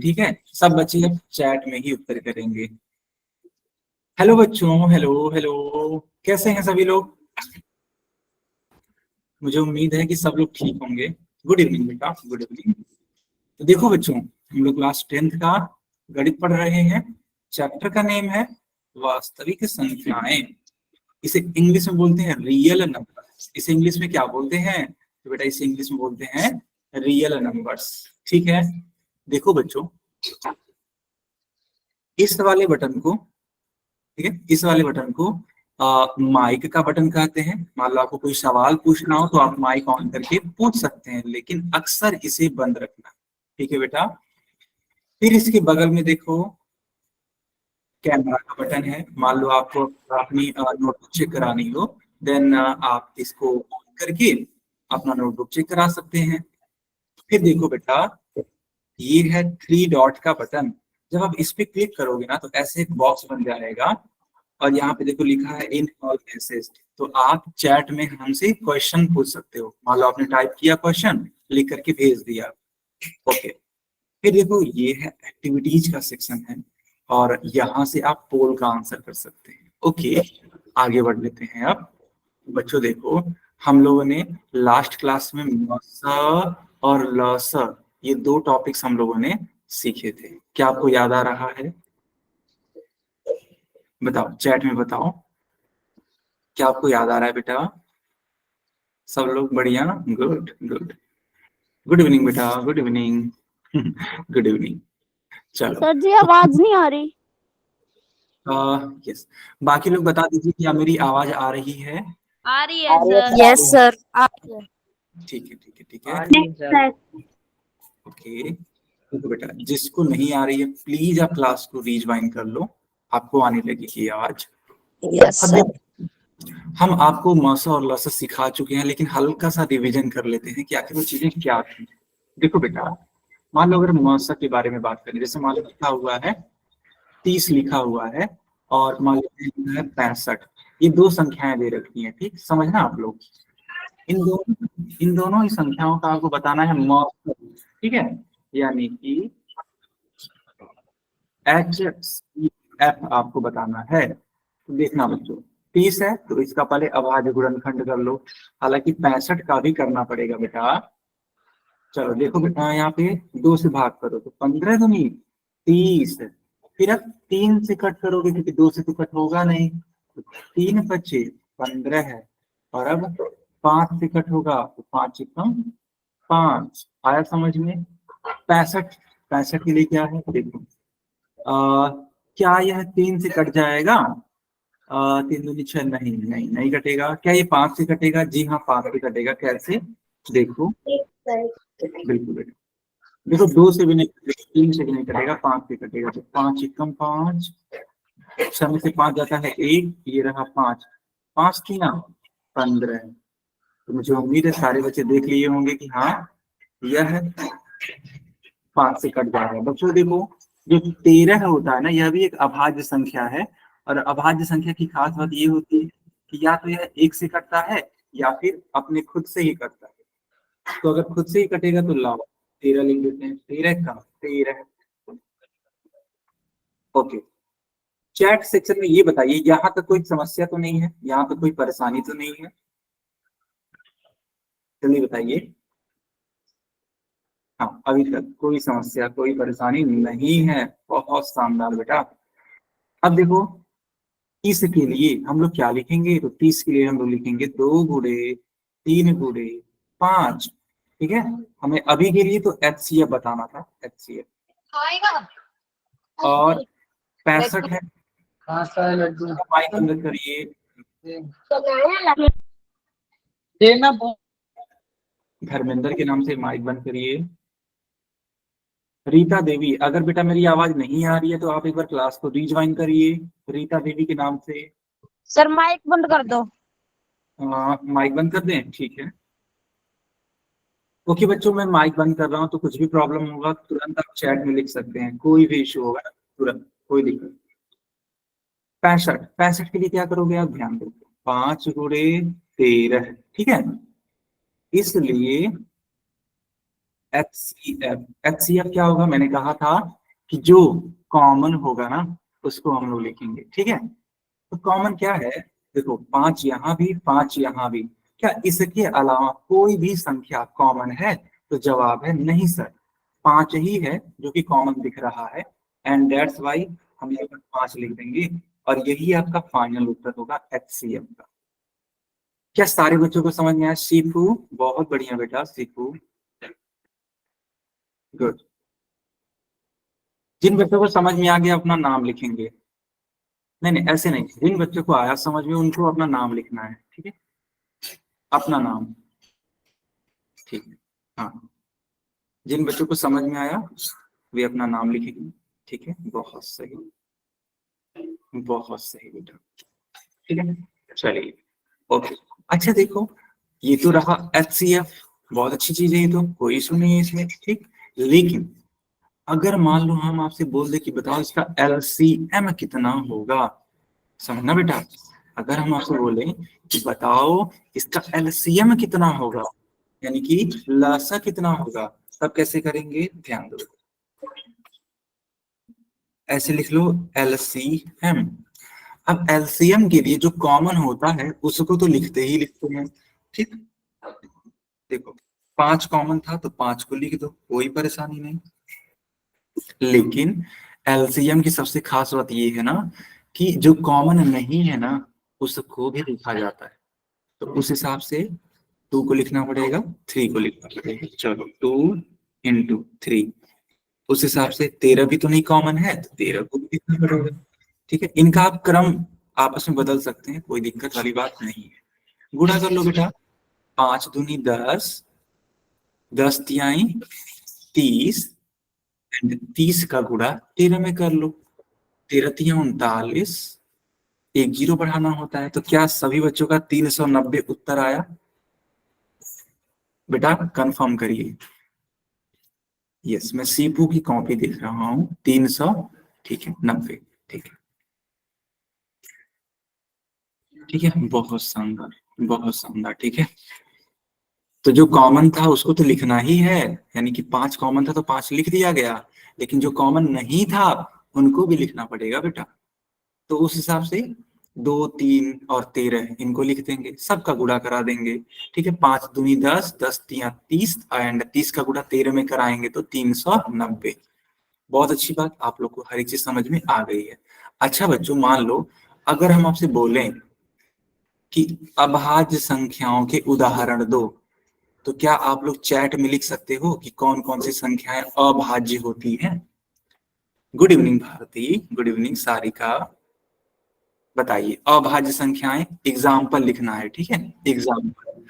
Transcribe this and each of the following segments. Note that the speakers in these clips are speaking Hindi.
ठीक है, सब बच्चे अब चैट में ही उत्तर करेंगे। हेलो बच्चों, हेलो हेलो, कैसे हैं सभी लोग? मुझे उम्मीद है कि सब लोग ठीक होंगे। गुड इवनिंग बेटा, गुड इवनिंग। तो देखो बच्चों, हम लोग क्लास 10th का गणित पढ़ रहे हैं। चैप्टर का नेम है वास्तविक संख्याएं। इसे इंग्लिश में बोलते हैं रियल नंबर। इसे इंग्लिश में क्या बोलते हैं? तो बेटा इसे इंग्लिश में बोलते हैं रियल नंबर्स। ठीक है, देखो बच्चों, इस वाले बटन को, ठीक है, इस वाले बटन को माइक का बटन कहते हैं। मान लो आपको कोई सवाल पूछना हो तो आप माइक ऑन करके पूछ सकते हैं, लेकिन अक्सर इसे बंद रखना। ठीक है बेटा। फिर इसके बगल में देखो कैमरा का बटन है। मान लो आपको अपनी नोटबुक चेक करानी हो, देन आप इसको ऑन करके अपना नोटबुक चेक करा सकते हैं। फिर देखो बेटा, ये है 3 डॉट का बटन। जब आप इस पे क्लिक करोगे ना तो ऐसे एक बॉक्स बन जाएगा, और यहाँ पे देखो लिखा है इन ऑल केसेस। तो आप चैट में हमसे क्वेश्चन पूछ सकते हो। मान लो आपने टाइप किया क्वेश्चन, लिख करके भेज दिया। ओके, फिर देखो ये है एक्टिविटीज का सेक्शन है, और यहाँ से आप पोल का आंसर कर सकते हैं। ओके, आगे बढ़ लेते हैं अब। बच्चों देखो, हम लोगों ने लास्ट क्लास में मस और लस, ये 2 टॉपिक्स हम लोगों ने सीखे थे। क्या आपको याद आ रहा है? बताओ, चैट में बताओ, क्या आपको याद आ रहा है बेटा? सब लोग बढ़िया, गुड गुड। गुड इवनिंग बेटा, गुड इवनिंग। Good evening. चलो सर जी तो आवाज नहीं आ रही। यस, बाकी लोग बता दीजिए क्या मेरी आवाज आ रही है? आ रही है सर। Yes sir. ठीक है ठीक है ठीक है। ओके, तो बेटा जिसको नहीं आ रही है प्लीज आप क्लास को रीज्वाइन कर लो, आपको आने लगेगी आवाज। यस अब सर। देखो, हम आपको मस और लस सिखा चुके हैं, लेकिन हल्का सा रिवीजन कर लेते हैं कि आखिर वो चीजें क्या थी। देखो बेटा, मान लो अगर मस के बारे में बात करें, जैसे मान लो लिखा हुआ है 30 लिखा हुआ है, और मान लो लिखा है 65। ये 2 संख्याएं दे रखी हैं, ठीक समझना आप लोग। इन दोनों ही संख्याओं का आपको बताना है मौसम, ठीक है, यानी कि एच एफ आपको बताना है। तो देखना बच्चों, 30 है तो इसका पहले अभाज्य गुणनखंड कर लो। हालांकि 65 का भी करना पड़ेगा बेटा। चलो देखो बेटा, यहाँ पे 2 से भाग करो तो 15 दूनी 30। फिर अब 3 से कट करोगे क्योंकि 2 से तो कट होगा नहीं, तो 3 × 5 = 15 है। और अब 5 से कट होगा तो 5 × 5 आया समझ में? 65, 65 के लिए क्या है देखो, क्या यह 3 से कट जाएगा? 3 दूनी 6, नहीं नहीं नहीं कटेगा। क्या ये 5 से कटेगा? जी हाँ, 5 से कटेगा। कैसे? देखो, बिल्कुल बेटा, देखो 2 से भी नहीं कटेगा, 3 से भी नहीं कटेगा, 5 से कटेगा। तो 5 × 5, 6 में से 5 जाता है 1, ये रहा 5, 5 3 15। तो मुझे उम्मीद है सारे बच्चे देख लिए होंगे कि हाँ यह है 5 से कट जाएगा। बच्चों देखो, जो 13 होता है ना, यह भी एक अभाज्य संख्या है। और अभाज्य संख्या की खास बात ये होती है कि या तो यह 1 से कटता है या फिर अपने खुद से ही कटता है। तो अगर खुद से ही कटेगा तो लाओ 13 लिख देते हैं। 13 का 13। ओके, चैट सेक्शन में ये बताइए, यहाँ तक कोई समस्या तो नहीं है? यहाँ तक कोई परेशानी तो नहीं है? जल्दी बताइए। हाँ, अभी तक कोई समस्या कोई परेशानी नहीं है। बहुत शानदार बेटा। अब देखो, 30 के लिए हम लोग क्या लिखेंगे? तो 30 के लिए हम लोग लिखेंगे 2 × 3 × 5। ठीक है, हमें अभी के लिए तो HCF बताना था, HCF। और 65 है, माइक बंद करिए। धर्मेंद्र के नाम से माइक बंद करिए। रीता देवी, अगर बेटा मेरी आवाज नहीं आ रही है तो आप एक बार क्लास को रीज्वाइन करिए। रीता देवी के नाम से सर माइक बंद कर दो। माइक बंद कर दें? ठीक है। ओके बच्चों, मैं माइक बंद कर रहा हूँ, तो कुछ भी प्रॉब्लम होगा तुरंत आप चैट में लिख सकते हैं। कोई भी इशू होगा तुरंत, कोई दिक्कत। 65, 65 के लिए क्या करोगे आप? ध्यान दो, 5 × 13, ठीक है। इसलिए HCF क्या होगा, मैंने कहा था कि जो कॉमन होगा ना उसको हम लोग लिखेंगे, ठीक है। तो कॉमन क्या है, देखो 5 यहाँ भी 5 यहाँ भी, क्या इसके अलावा कोई भी संख्या कॉमन है? तो जवाब है नहीं सर, 5 ही है जो कि कॉमन दिख रहा है, एंड दैट्स वाई हम यहाँ पर 5 लिख देंगे, और यही आपका फाइनल उत्तर होगा HCF का। क्या सारे बच्चों को समझ में आया? सीपू बहुत बढ़िया बेटा, सीपू गुड। जिन बच्चों को समझ में आ गया अपना नाम लिखेंगे। नहीं नहीं ऐसे नहीं, जिन बच्चों को आया समझ में उनको अपना नाम लिखना है, ठीक है, अपना नाम, ठीक है। हाँ, जिन बच्चों को समझ में आया वे अपना नाम लिखेंगे, ठीक है। बहुत सही, बहुत सही बेटा, ठीक है। चलिए ओके। अच्छा देखो, ये तो रहा HCF, बहुत अच्छी चीज है, ये तो कोई इशू नहीं है इसमें, ठीक। लेकिन अगर मान लो हम आपसे बोल दे कि बताओ इसका LCM कितना होगा, समझना बेटा, अगर हम आपसे बोले कि बताओ इसका LCM कितना होगा, यानी कि लसा कितना होगा, तब कैसे करेंगे, ध्यान दो। ऐसे लिख लो LCM। अब LCM के लिए जो कॉमन होता है उसको तो लिखते ही लिखते हैं, ठीक। देखो 5 कॉमन था तो 5 को लिख दो, कोई परेशानी नहीं। लेकिन LCM की सबसे खास बात ये है ना कि जो कॉमन नहीं है ना उसको भी लिखा जाता है, तो उस हिसाब से 2 को लिखना पड़ेगा, 3 को लिखना पड़ेगा। चलो 2 × 3, उस हिसाब से 13 भी तो नहीं कॉमन है तो 13 को भी लिखना पड़ेगा, ठीक है। इनका आप क्रम आपस में बदल सकते हैं, कोई दिक्कत वाली बात नहीं है। गुणा कर लो बेटा, 5 दूनी 10, 10 तिहाई 30, 30 का गुणा 13 में कर लो, 13 तिहाई 39, एक जीरो बढ़ाना होता है। तो क्या सभी बच्चों का 390 उत्तर आया? बेटा कंफर्म करिए। यस, मैं सीपू की कॉपी देख रहा हूँ, 300, ठीक है, 90, ठीक है, ठीक है, बहुत शानदार, बहुत शानदार, ठीक है। तो जो कॉमन था उसको तो लिखना ही है, यानी कि 5 कॉमन था तो 5 लिख दिया गया, लेकिन जो कॉमन नहीं था उनको भी लिखना पड़ेगा बेटा। तो उस हिसाब से 2, 3 और 13 इनको लिख देंगे, सबका गुणा करा देंगे, ठीक है। 5 दूनी 10, 10 तिया 30, एंड 30 का गुणा 13 में कराएंगे तो 390। बहुत अच्छी बात, आप लोग को हर एक चीज समझ में आ गई है। अच्छा बच्चों, मान लो अगर हम आपसे बोलें कि अभाज्य संख्याओं के उदाहरण दो, तो क्या आप लोग चैट में लिख सकते हो कि कौन कौन सी संख्याएं अभाज्य होती हैं? Good evening Bharti, good evening Sarika, बताइए अभाज्य संख्याएं, एग्जाम्पल लिखना है, ठीक है, एग्जाम्पल,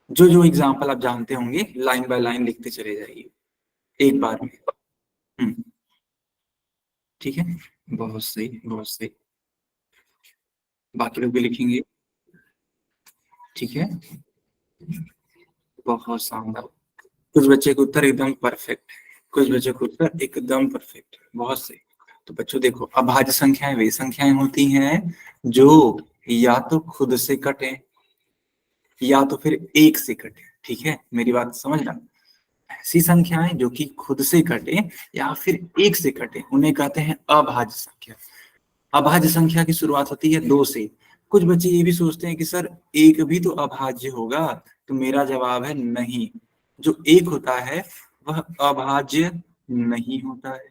जो जो एग्जाम्पल आप जानते होंगे लाइन बाय लाइन लिखते चले जाइए एक बार में। ठीक है, बहुत सही, बहुत सही, बाकी लोग भी लिखेंगे, ठीक है, बहुत शानदार। कुछ बच्चे के उत्तर एकदम परफेक्ट, कुछ बच्चों के उत्तर एकदम परफेक्ट, बहुत सही। तो बच्चों देखो, अभाज्य संख्याएं वे संख्याएं होती हैं जो या तो खुद से कटे या तो फिर एक से कटे, ठीक है, मेरी बात समझना। ऐसी संख्याएं जो कि खुद से कटे या फिर एक से कटे उन्हें कहते हैं अभाज्य संख्या। अभाज्य संख्या की शुरुआत होती है 2 से। कुछ बच्चे ये भी सोचते हैं कि सर एक भी तो अभाज्य होगा, तो मेरा जवाब है नहीं, जो एक होता है वह अभाज्य नहीं होता है।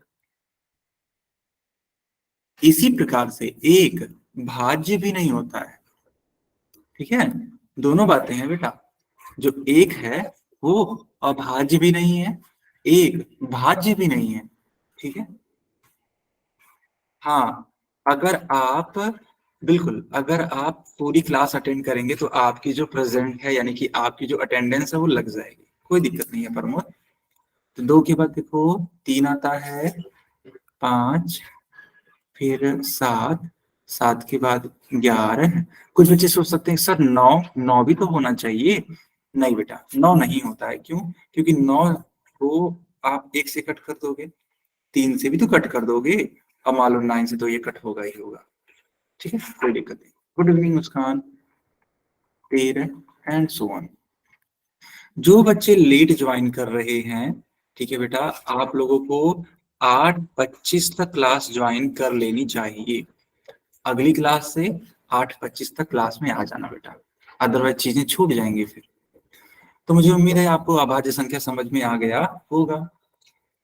इसी प्रकार से एक भाज्य भी नहीं होता है, ठीक है, दोनों बातें हैं बेटा। जो एक है वो अभाज्य भी नहीं है, एक भाज्य भी नहीं है, ठीक है। हाँ, अगर आप, बिल्कुल, अगर आप पूरी क्लास अटेंड करेंगे तो आपकी जो प्रेजेंट है यानी कि आपकी जो अटेंडेंस है वो लग जाएगी, कोई दिक्कत नहीं है प्रमोद। तो 2 के बाद देखो 3 आता है, 5, फिर 7, 7 के बाद 11। कुछ बच्चे सोच सकते हैं सर 9, 9 भी तो होना चाहिए। नहीं बेटा, 9 नहीं होता है, क्यों? क्योंकि 9 को आप 1 से कट कर दोगे, 3 से भी तो कट कर दोगे, अब मान लो 9 से तो ये कट होगा ही होगा, ठीक है, कोई दिक्कत नहीं। Good evening Muskan, 13 and so on. जो बच्चे लेट ज्वाइन कर रहे हैं, ठीक है बेटा, आप लोगों को 8:25 तक क्लास ज्वाइन कर लेनी चाहिए। अगली क्लास से 8:25 तक क्लास में आ जाना बेटा, अदरवाइज चीजें छूट जाएंगी फिर। तो मुझे उम्मीद है आपको अभाज्य संख्या समझ में आ गया होगा।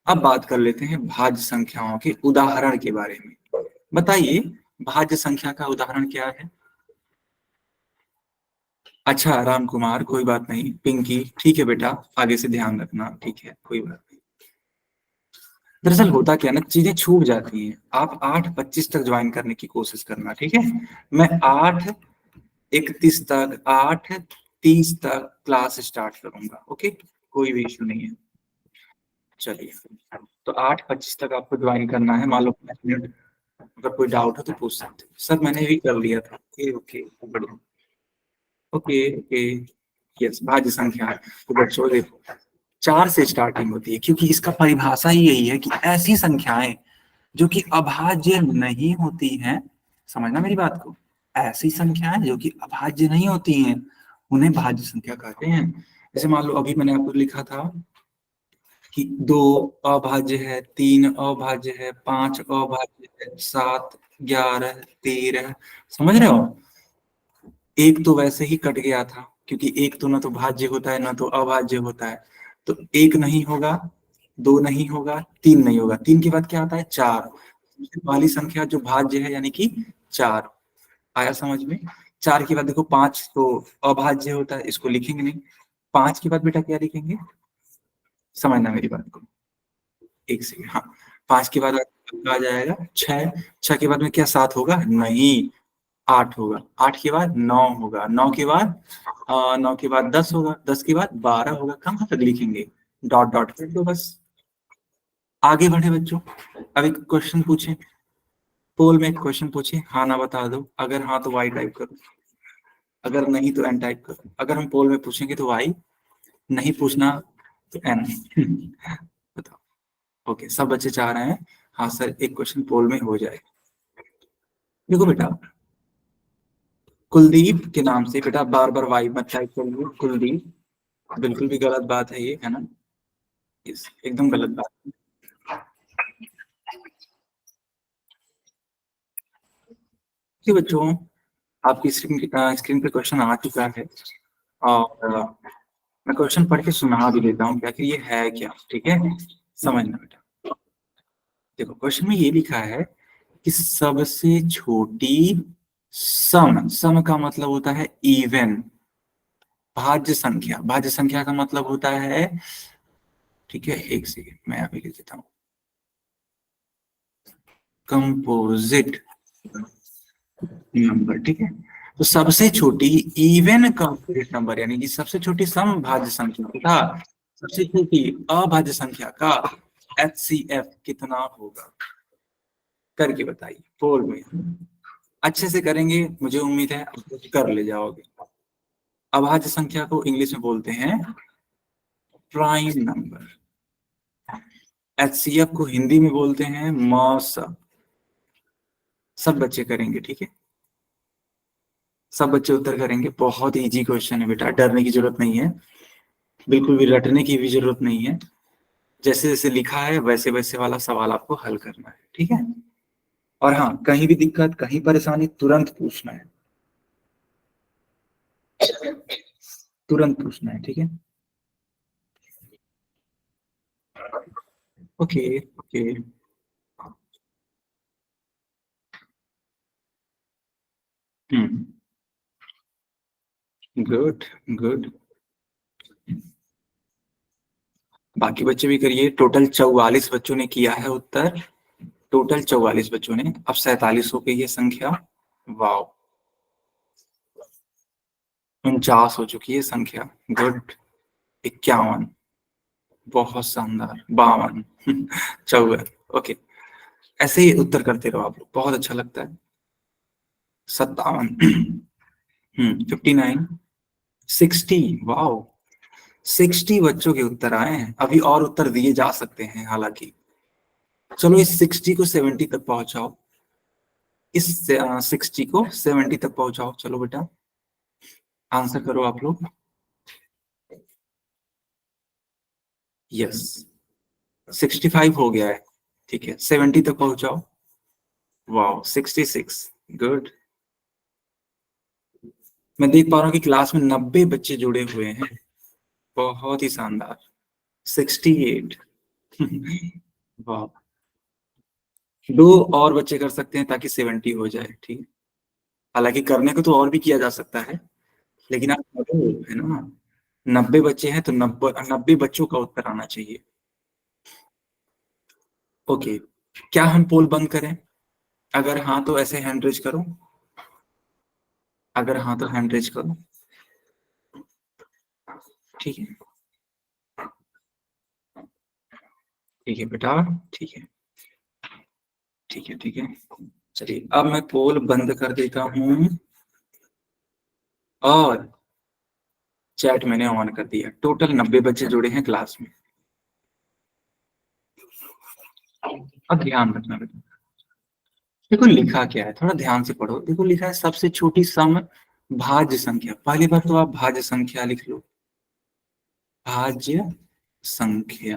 अब बात कर लेते हैं भाज्य संख्याओं के उदाहरण के बारे में। बताइए भाज्य संख्या का उदाहरण क्या है? अच्छा राम कुमार, कोई बात नहीं। पिंकी, ठीक है बेटा, आगे से ध्यान रखना, ठीक है, कोई बात नहीं। दरअसल होता क्या है ना, चीजें छूट जाती हैं। आप 8:25 तक ज्वाइन करने की कोशिश करना, ठीक है। मैं 8:31 तक, 8:30 तक क्लास स्टार्ट करूंगा, ओके, कोई भी इशू नहीं है। चलिए, तो 8:25 तक आपको ज्वाइन करना है। मान लो 5 मिनट, अगर कोई डाउट हो तो पूछ सकते हो। सर मैंने भी कर लिया था। ओके ओके, बढ़िया। ओके ओके, यस, भाज्य संख्या है। तो बच्चों देखो, 4 से स्टार्टिंग होती है, क्योंकि इसका परिभाषा ही यही है कि ऐसी संख्याएं जो कि अभाज्य नहीं होती हैं, समझना मेरी बात को, ऐसी संख्याएं जो कि अभाज्य नहीं होती हैं उन्हें भाज्य संख्या कहते हैं। जैसे मान लो अभी मैंने आपको लिखा था कि 2 अभाज्य है, 3 अभाज्य है, 5 अभाज्य है, 7, 11, 13, समझ रहे हो? एक तो वैसे ही कट गया था, क्योंकि एक तो ना तो भाज्य होता है ना तो अभाज्य होता है। तो एक नहीं होगा, 2 नहीं होगा, 3 नहीं होगा। 3 के बाद क्या आता है? 4। सबसे पहली संख्या जो भाज्य है यानी कि 4। आया समझ में? 4 के बाद देखो 5 तो अभाज्य होता है, इसको लिखेंगे नहीं। 5 के बाद बेटा क्या लिखेंगे? समझना मेरी बात को, एक सेकेंड। हाँ, 5 के बाद आ जाएगा 6। 6 के बाद में क्या 7 होगा? नहीं, 8 होगा। 8 के बाद 9 होगा। 9 के बाद 9 के बाद 10 होगा। 10 के बाद 12 होगा। कहाँ तक लिखेंगे? डॉट डॉट कर दो बस। आगे बढ़े बच्चों, अब एक क्वेश्चन पूछे, पोल में एक क्वेश्चन पूछे, हाँ ना बता दो। अगर हाँ तो वाई टाइप करो, अगर नहीं तो एन टाइप करो। अगर हम पोल में पूछेंगे तो वाई, नहीं पूछना तो एन। बताओ। ओके, सब बच्चे चाह रहे हैं हाँ सर एक क्वेश्चन पोल में हो जाए। देखो बेटा, कुलदीप के नाम से बेटा बार बार वाई मत टाइप करिए, कुलदीप, बिल्कुल भी गलत बात है ये, है ना? यस, एकदम गलत बात। ठीक है बच्चों, आपकी स्क्रीन पे क्वेश्चन आ चुका है, और मैं क्वेश्चन पढ़ के सुना भी देता हूँ, क्या कि ये है क्या, ठीक है? समझना बेटा। देखो क्वेश्चन में ये लिखा है कि सबसे छोटी सम, सम का मतलब होता है इवन, भाज्य संख्या, भाज्य संख्या का मतलब होता है, ठीक है, एक सेकेंड मैं अभी लिख देता हूँ, कंपोजिट नंबर, ठीक है। तो सबसे छोटी इवन कंपोजिट नंबर यानी कि सबसे छोटी समभाज्य संख्या तथा सबसे छोटी अभाज्य संख्या का HCF कितना होगा, करके बताइए पोल में। अच्छे से करेंगे, मुझे उम्मीद है आप लोग कर ले जाओगे। अभाज्य संख्या को इंग्लिश में बोलते हैं प्राइम नंबर, HCF को हिंदी में बोलते हैं मौसम। सब बच्चे करेंगे, ठीक है, सब बच्चे उत्तर करेंगे। बहुत इजी क्वेश्चन है बेटा, डरने की जरूरत नहीं है, बिल्कुल भी रटने की भी जरूरत नहीं है। जैसे जैसे लिखा है वैसे वैसे वाला सवाल आपको हल करना है, ठीक है। और हाँ, कहीं भी दिक्कत, कहीं परेशानी, तुरंत पूछना है, तुरंत पूछना है, ठीक है। ओके ओके, हम्म, गुड गुड। बाकी बच्चे भी करिए। टोटल 44 बच्चों ने किया है उत्तर, टोटल 44 बच्चों ने। अब 47 हो गई है संख्या, वाओ। 49 हो चुकी है संख्या, गुड। 51, बहुत शानदार। 52, 54, ओके। ऐसे ही उत्तर करते रहो आप लोग, बहुत अच्छा लगता है। 57, 59, 60, वाओ। 60 बच्चों के उत्तर आए हैं। अभी और उत्तर दिए जा सकते हैं हालांकि। चलो इस 60 को 70 तक पहुंचाओ, इस 60 को 70 तक पहुंचाओ। चलो बेटा, आंसर करो आप लोग। यस 65 हो गया है, ठीक है 70 तक पहुंचाओ। Wow 66, good. मैं देख पा रहा हूँ कि क्लास में 90 बच्चे जुड़े हुए हैं, बहुत ही शानदार। 68 वाह, 2 और बच्चे कर सकते हैं ताकि 70 हो जाए, ठीक है। हालांकि करने को तो और भी किया जा सकता है, लेकिन आप करो, है ना। 90 बच्चे हैं तो 90 बच्चों का उत्तर आना चाहिए। ओके, क्या हम पोल बंद करें? अगर हाँ तो ऐसे हैंड रेज करो, अगर हाँ तो हैंड रेज करो, ठीक है। ठीक है बेटा, ठीक है, ठीक है, ठीक है। चलिए अब मैं पोल बंद कर देता हूँ और चैट मैंने ऑन कर दिया। टोटल 90 बच्चे जुड़े हैं क्लास में। अब ध्यान रखना बेटा, देखो लिखा क्या है, थोड़ा ध्यान से पढ़ो। देखो लिखा है सबसे छोटी सम भाज्य संख्या। पहली बार तो आप भाज्य संख्या लिख लो, भाज्य संख्या।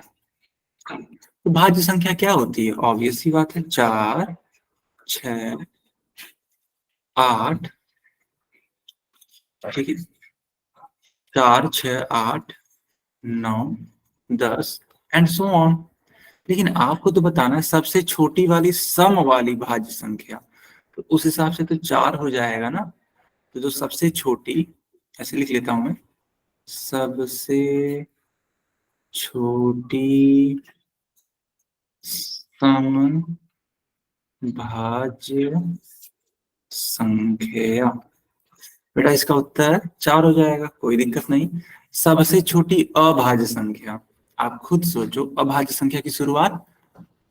तो भाज्य संख्या क्या होती है? ऑब्वियस सी बात है, 4, 6, 8, ठीक है, 4, 6, 8, 9, 10 एंड सो ऑन। लेकिन आपको तो बताना है सबसे छोटी वाली सम वाली भाज्य संख्या, तो उस हिसाब से तो 4 हो जाएगा ना। तो जो सबसे छोटी, ऐसे लिख लेता हूं मैं, सबसे छोटी सम भाज्य संख्या, बेटा इसका उत्तर 4 हो जाएगा, कोई दिक्कत नहीं। सबसे छोटी अभाज्य संख्या, आप खुद सोचो, अभाज्य संख्या की शुरुआत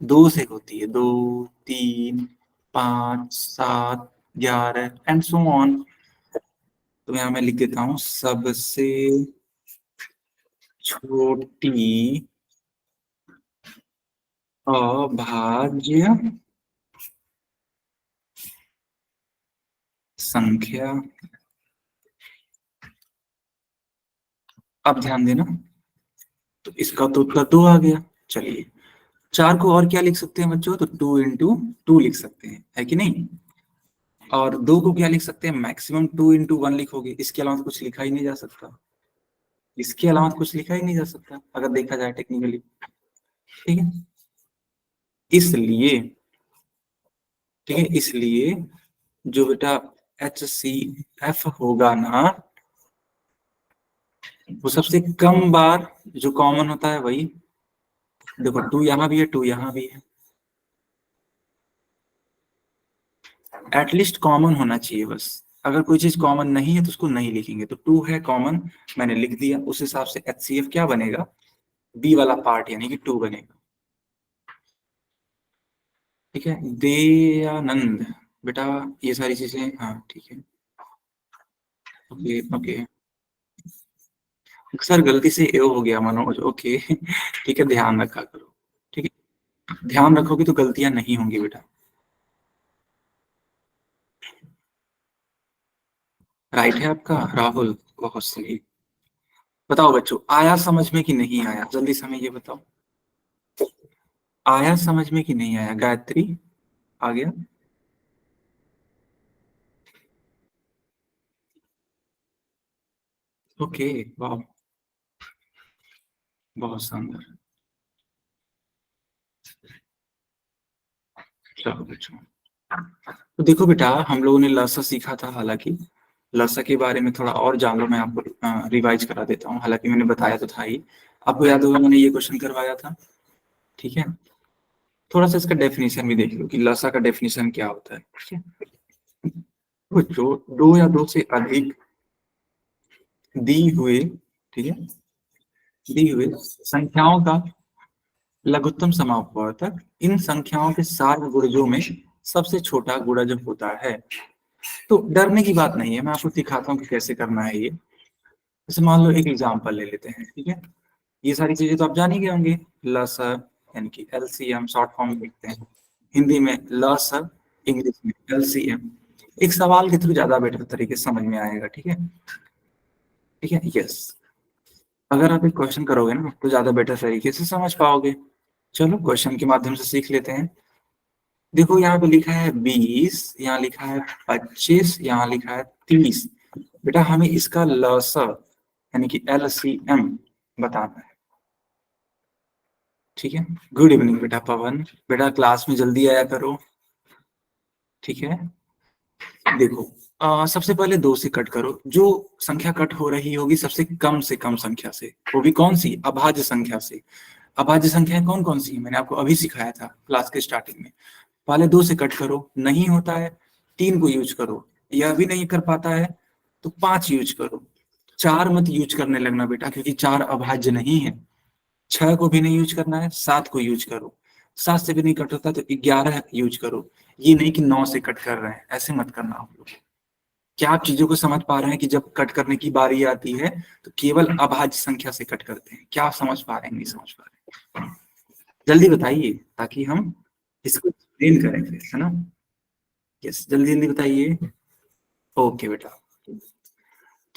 2 से होती है, 2, 3, 5, 7, 11 एंड सो ऑन। तो यहाँ मैं लिख देता हूँ सबसे छोटी अभाज्य संख्या। अब ध्यान देना, तो इसका तो उत्तर 2 आ गया। चलिए 4 को और क्या लिख सकते हैं बच्चों? तो 2 इंटू 2 लिख सकते हैं, है कि नहीं। और 2 को क्या लिख सकते हैं? मैक्सिमम 2 इंटू 1 लिखोगे, इसके अलावा तो कुछ लिखा ही नहीं जा सकता। इसके अलावा तो कुछ लिखा ही नहीं जा सकता अगर देखा जाए टेक्निकली, ठीक है। इसलिए, ठीक है, इसलिए जो बेटा HCF होगा ना, वो सबसे कम बार जो कॉमन होता है वही। देखो 2 यहाँ भी है, 2 यहाँ भी है, एटलीस्ट कॉमन होना चाहिए बस। अगर कोई चीज कॉमन नहीं है तो उसको नहीं लिखेंगे। तो 2 है कॉमन, मैंने लिख दिया, उस हिसाब से HCF क्या बनेगा? बी वाला पार्ट यानी कि 2 बनेगा, ठीक है। दयानंद बेटा, ये सारी चीजें, हाँ ठीक है, ओके ओके। सर गलती से ए हो गया मनोज, ओके ठीक है, ध्यान रखा करो, ठीक है। ध्यान रखोगे तो गलतियां नहीं होंगी बेटा। राइट है आपका राहुल, बहुत सही। बताओ बच्चों, आया समझ में कि नहीं आया? जल्दी से हमें ये बताओ, आया समझ में कि नहीं आया? गायत्री आ गया? ओके, वाह, बहुत शानदार। चलो बच्चों, तो देखो बेटा, हम लोगों ने लसा सीखा था। हालांकि लसा के बारे में थोड़ा और जान लो, मैं आपको रिवाइज करा देता हूँ। हालांकि मैंने बताया तो था ही, आपको याद होगा मैंने ये क्वेश्चन करवाया था, ठीक है। थोड़ा सा इसका डेफिनेशन भी देख लो कि लसा का डेफिनेशन क्या होता है, ठीक है। बच्चों, 2 या 2 से अधिक दी हुए, ठीक है, दी हुए संख्याओं का लघुत्तम समापवर्तक इन संख्याओं के सार्व गुणजों में सबसे छोटा गुणज होता है। तो डरने की बात नहीं है, मैं आपको दिखाता हूँ कि कैसे करना है ये। जैसे मान लो एक एग्जांपल ले लेते हैं, ठीक है। ये सारी चीजें तो आप जान ही गए होंगे, लसर यानी कि LCM शॉर्ट फॉर्म में लिखते हैं, हिंदी में लसर, इंग्लिश में LCM। एक सवाल के थ्रू ज्यादा बेटर तरीके से समझ में आएगा, ठीक है, ठीक है, यस। अगर आप एक क्वेश्चन करोगे ना तो ज्यादा बेटर तरीके से समझ पाओगे। चलो क्वेश्चन के माध्यम से सीख लेते हैं। देखो यहाँ पे लिखा है 20, यहाँ लिखा है 25, यहाँ लिखा है 30। बेटा हमें इसका लसा यानी कि LCM बताना है। ठीक है। गुड इवनिंग बेटा पवन। बेटा क्लास में जल्दी आया करो। ठीक है। देखो सबसे पहले 2 से कट करो। जो संख्या कट हो रही होगी सबसे कम से कम संख्या से, वो भी कौन सी? अभाज्य संख्या से। अभाज्य संख्याएं कौन कौन सी है मैंने आपको अभी सिखाया था क्लास के स्टार्टिंग में। पहले 2 से कट करो, नहीं होता है 3 को यूज करो, यह भी नहीं कर पाता है तो 5 यूज करो। 4 मत यूज करने लगना बेटा, क्योंकि 4 अभाज्य नहीं है। 6 को भी नहीं यूज करना है, 7 को यूज करो। 7 से भी नहीं कट होता तो 11 यूज करो। ये नहीं कि 9 से कट कर रहे हैं, ऐसे मत करना आप लोग। क्या आप चीजों को समझ पा रहे हैं कि जब कट करने की बारी आती है तो केवल अभाज्य संख्या से कट करते हैं? क्या आप समझ पा रहे हैं? नहीं समझ पा रहे हैं? जल्दी बताइए ताकि हम इसको एक्सप्लेन करें फिर, है ना? यस, जल्दी जल्दी बताइए। ओके बेटा,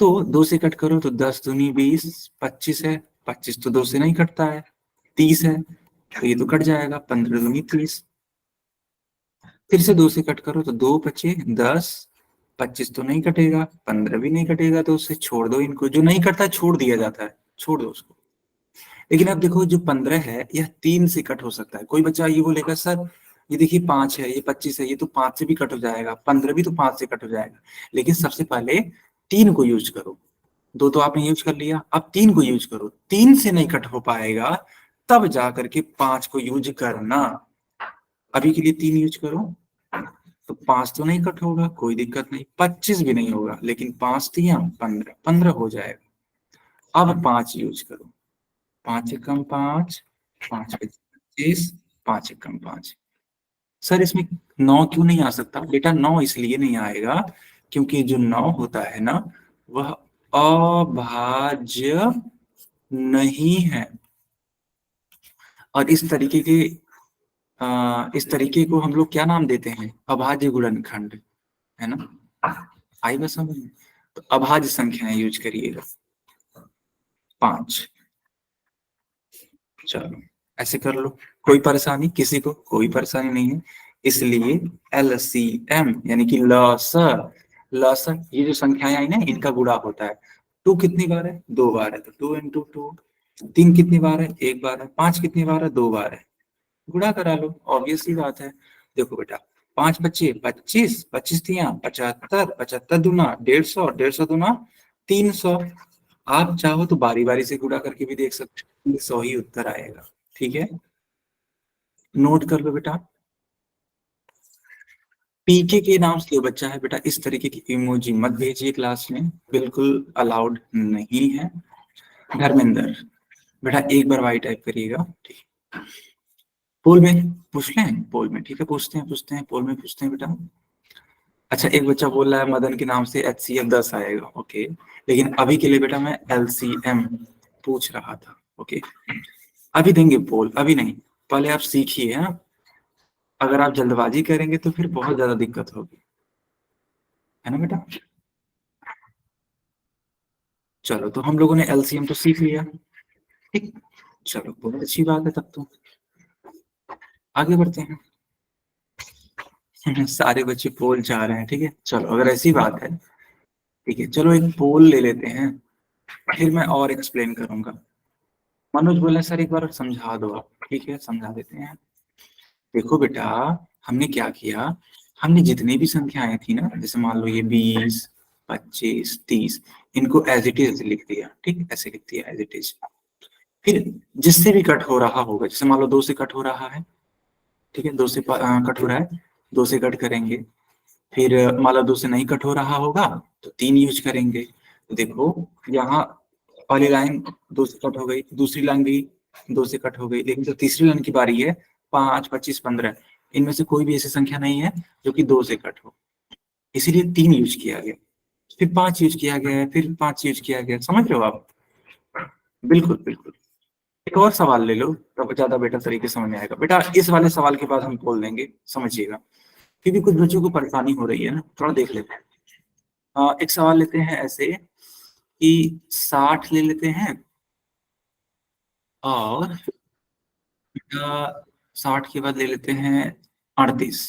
तो 2 से कट करो तो 10 दूनी 20, 25 है। 25 तो 2 से नहीं कटता है। 30 है तो ये तो कट जाएगा, 15 दूनी 30। फिर से 2 से कट करो तो 2 25 10। 25 तो नहीं कटेगा, 15 भी नहीं कटेगा, तो उससे छोड़ दो इनको। जो नहीं कटता छोड़ दिया जाता है, छोड़ दो उसको। लेकिन अब देखो जो 15 है यह 3 से कट हो सकता है। कोई बच्चा ये बोलेगा सर ये देखिए 5 है, ये 25 है, ये तो 5 से भी कट हो जाएगा, 15 भी तो 5 से कट हो जाएगा। लेकिन सबसे पहले 3 को यूज करो। 2 तो आपने यूज कर लिया, अब 3 को यूज करो। 3 से नहीं कट हो पाएगा तब जा करके 5 को यूज करना। अभी के लिए 3 यूज करो तो 5 तो नहीं कट होगा, कोई दिक्कत नहीं। 25 भी नहीं होगा, लेकिन 5 दिया 15, 15 हो जाएगा। अब 5 यूज करो। 5 एकम 5, 5 25, 5 एकम 5। सर इसमें 9 क्यों नहीं आ सकता? बेटा 9 इसलिए नहीं आएगा क्योंकि जो 9 होता है ना वह अभाज्य नहीं है। और इस तरीके को हम लोग क्या नाम देते हैं? अभाज्य गुणनखंड, है ना? आई बस समझ में? तो अभाज्य संख्याएं यूज करिएगा। 5। चलो ऐसे कर लो। कोई परेशानी किसी को? कोई परेशानी नहीं है। इसलिए LCM यानी कि लसा ये जो संख्याएं आई ना इनका गुणा होता है। 2 कितनी बार है? 2 बार है, तो 2 into 2। 3 कितनी बार है? 1 बार है। 5 कितनी बार है? 2 बार है। गुणा करा लो, ऑब्वियस सी बात है। देखो बेटा 5 बच्चे 25, 25 तिया 75, 75 दूना 150, 150 दूना 300। आप चाहो तो बारी बारी से गुणा करके भी देख सकते हो, 100 ही उत्तर आएगा। ठीक है, नोट कर लो बेटा। पीके के नाम से जो बच्चा है बेटा इस तरीके की इमोजी मत भेजिए क्लास में, बिल्कुल अलाउड नहीं है। धर्मेंद्र बेटा एक बार वाई टाइप करिएगा। ठीक, पोल में पूछ लें, पोल में ठीक है, पूछते हैं पोल में पूछते हैं बेटा। अच्छा एक बच्चा बोल रहा है मदन के नाम से HCF 10 आएगा। ओके, लेकिन अभी के लिए बेटा मैं LCM पूछ रहा था। ओके, अभी देंगे पोल, अभी नहीं, पहले आप सीखिए। है ना? अगर आप जल्दबाजी करेंगे तो फिर बहुत ज्यादा दिक्कत होगी, है ना बेटा? चलो तो हम लोगों ने LCM तो सीख लिया। ठीक, चलो बहुत अच्छी बात है, तब तो आगे बढ़ते हैं। सारे बच्चे पोल चाह रहे हैं, ठीक है चलो अगर ऐसी बात है ठीक है, चलो एक पोल ले लेते हैं, फिर मैं और एक्सप्लेन करूंगा। मनोज बोला सर एक बार समझा दो आप। ठीक है समझा देते हैं। देखो बेटा हमने क्या किया, हमने जितनी भी संख्याएं थी ना, जैसे मान लो ये 20, 25, 30, इनको एज इट इज लिख दिया। ठीक, ऐसे लिख दिया एज इट इज। फिर जिससे भी कट हो रहा होगा, जैसे मान लो 2 से कट हो रहा है, ठीक है 2 से कट हो रहा है, 2 से कट करेंगे। फिर मान लो 2 से नहीं कट हो रहा होगा तो 3 यूज करेंगे। तो देखो यहाँ पहली लाइन 2 से कट हो गई, दूसरी लाइन भी 2 से कट हो गई, लेकिन जो तीसरी लाइन की बारी है 5, 25, 15, इनमें से कोई भी ऐसी संख्या नहीं है जो कि 2 से कट हो, इसीलिए 3 यूज किया गया। फिर 5 यूज किया गया, फिर 5 यूज किया गया। समझ रहे हो आप? बिल्कुल बिल्कुल। एक और सवाल ले लो तब ज्यादा बेटर तरीके से समझ में आएगा बेटा। इस वाले सवाल के बाद हम बोल देंगे, समझिएगा, क्योंकि कुछ बच्चों को परेशानी हो रही है ना, थोड़ा देख लेते हैं। एक सवाल लेते हैं ऐसे कि 60 ले लेते हैं और 60 के बाद ले लेते हैं 38।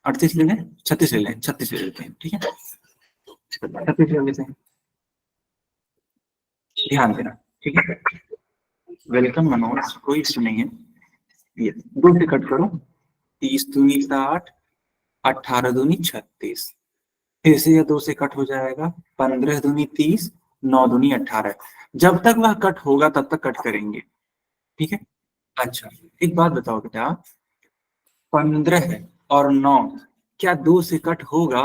38 ले लें, 36 ले लें, 36 ले लेते हैं, ठीक है, 36 ले लेते हैं। ध्यान देना, ठीक है। वेलकम मनोज, कोई इशू नहीं है। ये 2 से कट करो, 30 दूनी 60, 18 दूनी 36, फिर से ये 2 से कट हो जाएगा, 15 दूनी 30, 9 दूनी 18। जब तक वह कट होगा तब तक कट करेंगे, ठीक है। अच्छा, एक बात बताओ बेटा, 15 और 9 क्या 2 से कट होगा?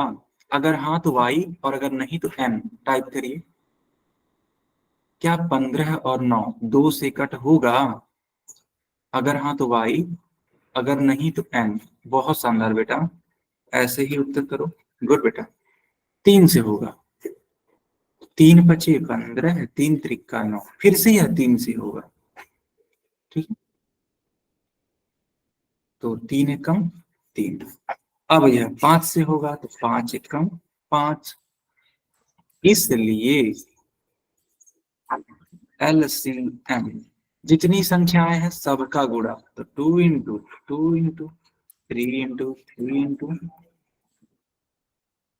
अगर हाँ तो y, और अगर नहीं तो n। टाइप करिए, क्या 15 और 9 2 से कट होगा? अगर हाँ तो y, अगर नहीं तो n। बहुत शानदार बेटा, ऐसे ही उत्तर करो। गुड बेटा, 3 से होगा। 3 × 5 = 15, 3 × 3 = 9, फिर से यह 3 से होगा, ठीक है। तो 3 × 1 = 3। अब यह 5 से होगा, तो 5 × 1 = 5। इसलिए LCM जितनी संख्याएं हैं सबका गुणा, तो 2 × 2 × 3 × 3 ×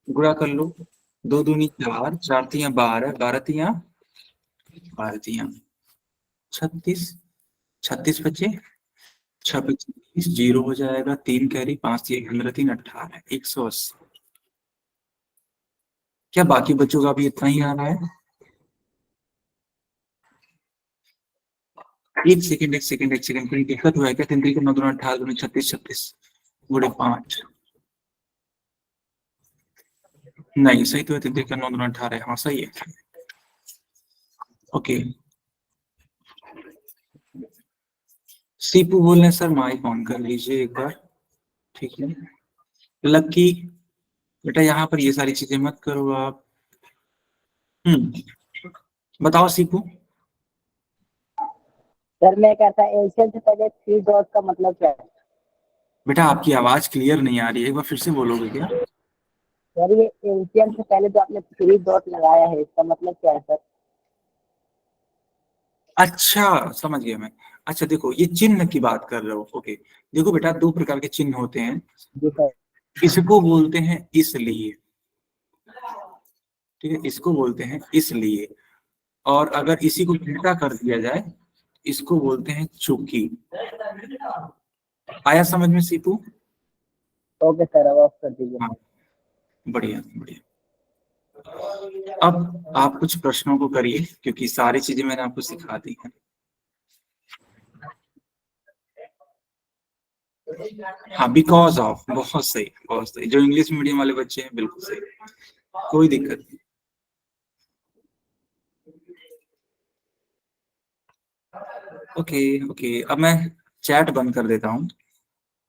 गुणा कर लो। 2 दूनी 4, 4 तियां 12, 12 तियां 36, 36 बचे, 26 जीरो हो जाएगा, 3 कैरी, 5 3 15 3 18, 180। क्या बाकी बच्चों का भी इतना ही आ रहा है? एक सेकंड, एक सेकंड, एक सेकंड, कोई दिक्कत हुआ है क्या? 3 3 9 2 18 2 36 36 गुणे 5। नहीं, सही तो है, 3 3 9 2 18, हाँ सही है। ओके, सीपू बोल रहे हैं सर, माइक ऑन कर लीजिए एक बार, ठीक है। लक्की बेटा, यहाँ पर ये सारी चीजें मत करो आप। बताओ सीपू। सर मैं कहता एशियन से पहले 3 डॉट का मतलब क्या है? बेटा आपकी आवाज क्लियर नहीं आ रही है, एक बार फिर से बोलोगे क्या? सर ये एशियन से पहले जो आपने 3 डॉट लगाया है इसका मतलब क्या है सर? अच्छा, समझ गया मैं। अच्छा देखो, ये चिन्ह की बात कर रहे हो, ओके। देखो बेटा, 2 प्रकार के चिन्ह होते हैं। जी सर। इसको बोलते हैं इसलिए, ठीक है, इसको बोलते हैं इसलिए। और अगर इसी को उल्टा कर दिया जाए, इसको बोलते हैं चूंकि। आया समझ में सीपू? ओके सर, अब ऑफ कर दीजिए हाँ, माइक। बढ़िया बढ़िया। अब आप कुछ प्रश्नों को करिए, क्योंकि सारी चीजें मैंने आपको सिखा दी हैं। हाँ, बिकॉज ऑफ, बहुत सही, बहुत सही। जो इंग्लिश मीडियम वाले बच्चे हैं, बिल्कुल सही, कोई दिक्कत नहीं। ओके ओके, अब मैं चैट बंद कर देता हूँ।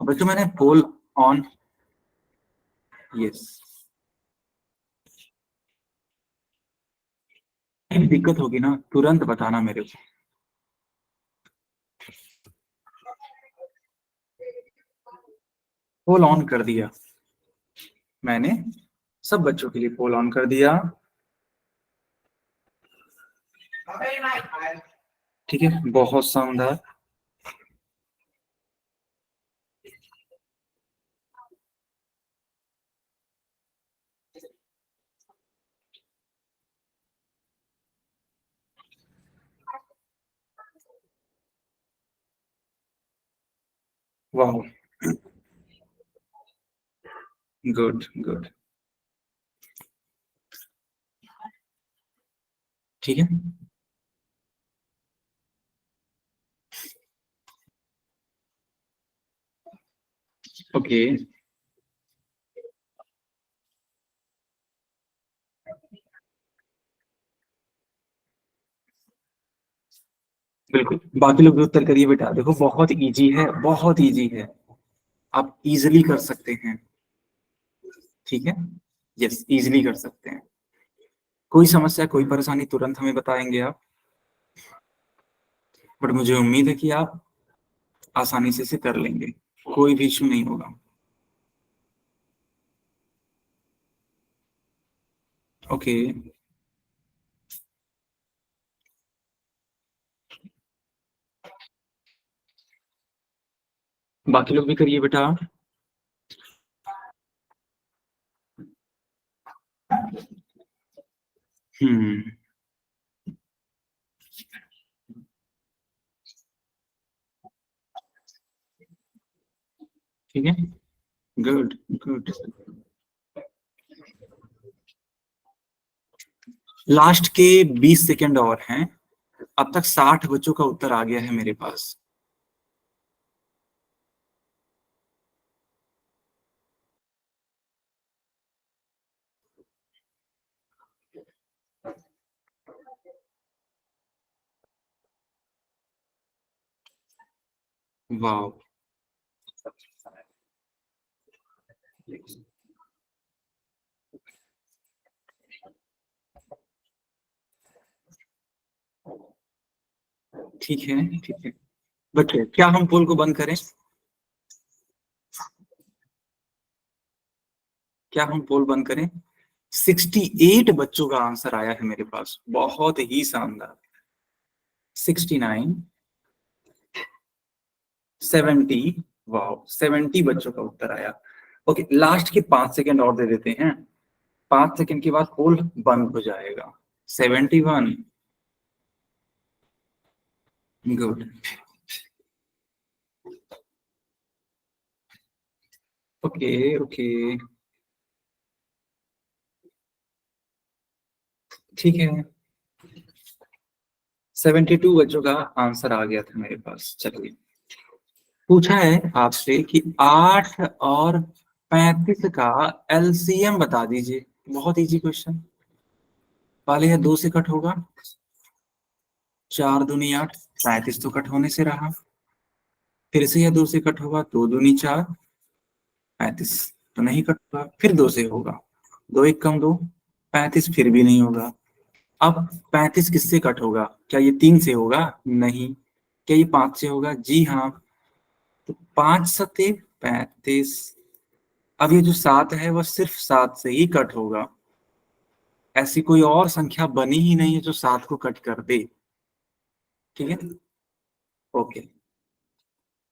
बच्चों मैंने पोल ऑन, यस। दिक्कत होगी ना, तुरंत बताना मेरे को। पोल ऑन कर दिया मैंने, सब बच्चों के लिए पोल ऑन कर दिया, ठीक है, बहुत शानदार। वाह, गुड गुड, ठीक है। ओके, बिल्कुल, बाकी लोग भी उत्तर करिए बेटा। देखो बहुत इजी है, बहुत इजी है, आप इजीली कर सकते हैं, ठीक है। यस, इजीली कर सकते हैं। कोई समस्या, कोई परेशानी तुरंत हमें बताएंगे आप, बट मुझे उम्मीद है कि आप आसानी से इसे कर लेंगे, कोई भी इशू नहीं होगा। ओके, बाकी लोग भी करिए बेटा। हम्म, ठीक है, गुड गुड। लास्ट के 20 सेकंड और हैं। अब तक 60 बच्चों का उत्तर आ गया है मेरे पास। वाह, ठीक है ठीक है। बच्चे, क्या हम पोल को बंद करें? क्या हम पोल बंद करें? 68 बच्चों का आंसर आया है मेरे पास, बहुत ही शानदार। 69, 70, वाह, 70 बच्चों का उत्तर आया। ओके, लास्ट के 5 सेकंड और दे देते हैं। 5 सेकंड के बाद पोल बंद हो जाएगा। 71, गुड। ओके ओके, ठीक है। 72 बच्चों का आंसर आ गया था मेरे पास। चलिए, पूछा है आपसे कि 8 और 35 का एलसीएम बता दीजिए। बहुत इजी क्वेश्चन। पहले है 2 से कट होगा, 4 दूनी 8, 35 तो कट होने से रहा। फिर से यह 2 से कट होगा, 2 दूनी 4, 35 तो नहीं कट होगा। फिर 2 से होगा, 2 एक कम 2, 35 फिर भी नहीं होगा। अब 35 किससे कट होगा? क्या ये 3 से होगा? नहीं। क्या ये 5 से होगा? जी हाँ। तो 5 सते 35। अब ये जो 7 है वह सिर्फ 7 से ही कट होगा। ऐसी कोई और संख्या बनी ही नहीं है जो 7 को कट कर दे। ठीक है, ओके।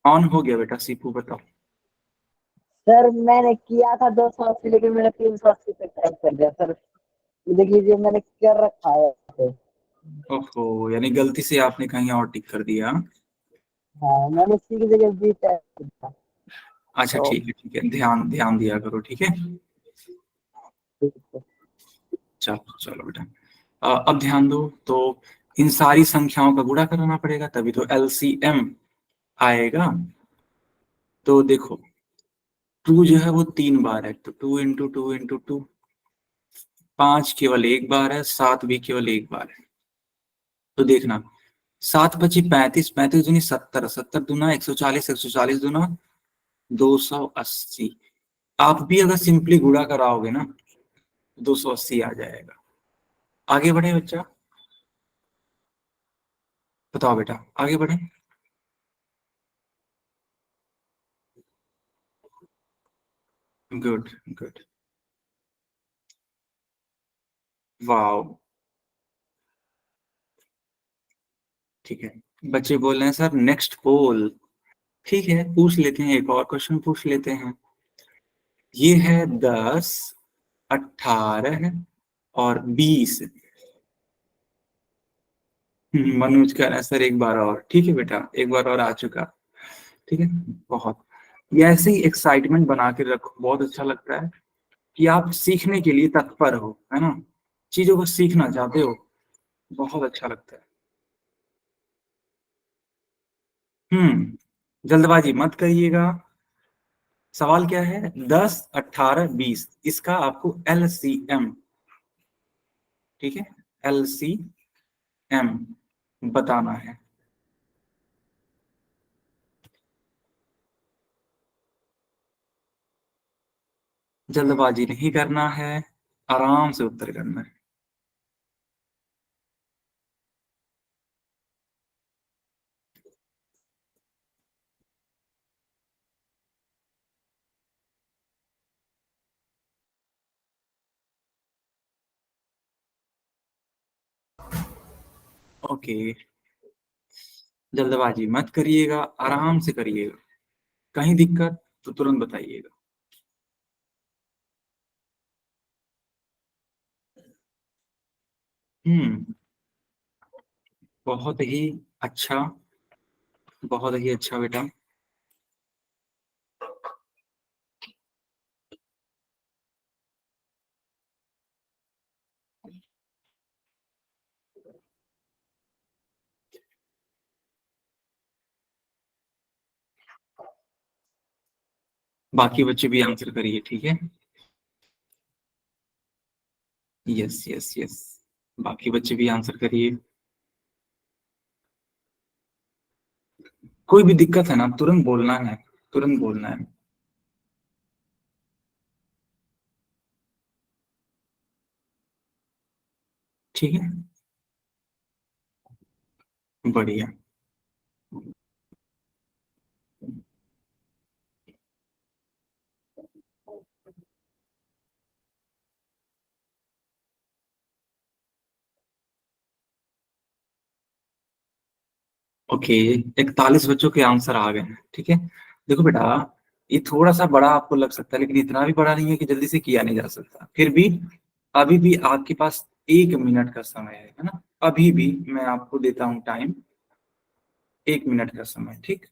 ऑन हो गया बेटा, सीपू बताओ। सर मैंने किया था 280, लेकिन मैंने 380 पे टाइप कर दिया सर। देख लीजिए मैंने कर रखा है। ओहो, यानी गलती से आपने कहीं और टिक कर दिया। हाँ, मैंने इसी की जगह बी टाइप किया। अच्छा तो ठीक है, ध्यान ध्यान दिया करो, ठीक है। ठीक है। चलो चलो बेटा, अब ध्यान दो। तो इन सारी संख्याओं का गुणा कराना पड़ेगा, तभी तो एलसीएम आएगा। तो देखो, 2 जो है वो 3 बार है, तो 2 × 2 × 2। 5 केवल एक बार है, 7 भी केवल एक बार है। तो देखना, 7 × 5 = 35, 35 दूनी 70, 70 दूना 140, 140 दूना 280। आप भी अगर सिंपली गुणा कराओगे ना, 280 आ जाएगा। आगे बढ़े बच्चा, बताओ बेटा, आगे बढ़े। गुड गुड, वाओ, ठीक है। बच्चे बोल रहे हैं सर नेक्स्ट पोल। ठीक है, पूछ लेते हैं, एक और क्वेश्चन पूछ लेते हैं। ये है 10, 18 और 20। मनोज कह रहा है सर एक बार और। ठीक है बेटा, एक बार और आ चुका। ठीक है, बहुत। ये ऐसे ही एक्साइटमेंट बना के रखो, बहुत अच्छा लगता है कि आप सीखने के लिए तत्पर हो, है ना, चीजों को सीखना चाहते हो, बहुत अच्छा लगता है। जल्दबाजी मत करिएगा। सवाल क्या है? 10, 18, 20, इसका आपको एलसीएम, ठीक है, एलसीएम बताना है। जल्दबाजी नहीं करना है, आराम से उत्तर करना है। ओके, जल्दबाजी मत करिएगा, आराम से करिएगा। कहीं दिक्कत तो तुरंत बताइएगा। हम्म, बहुत ही अच्छा, बहुत ही अच्छा बेटा। बाकी बच्चे भी आंसर करिए, ठीक है। यस यस यस, बाकी बच्चे भी आंसर करिए। कोई भी दिक्कत है ना तुरंत बोलना है, तुरंत बोलना है। ठीक है, बढ़िया। ओके, 41 बच्चों के आंसर आ गए हैं, ठीक है। देखो बेटा, ये थोड़ा सा बड़ा आपको लग सकता है, लेकिन इतना भी बड़ा नहीं है कि जल्दी से किया नहीं जा सकता। फिर भी अभी भी आपके पास 1 मिनट का समय है ना। अभी भी मैं आपको देता हूँ टाइम, 1 मिनट का समय, ठीक।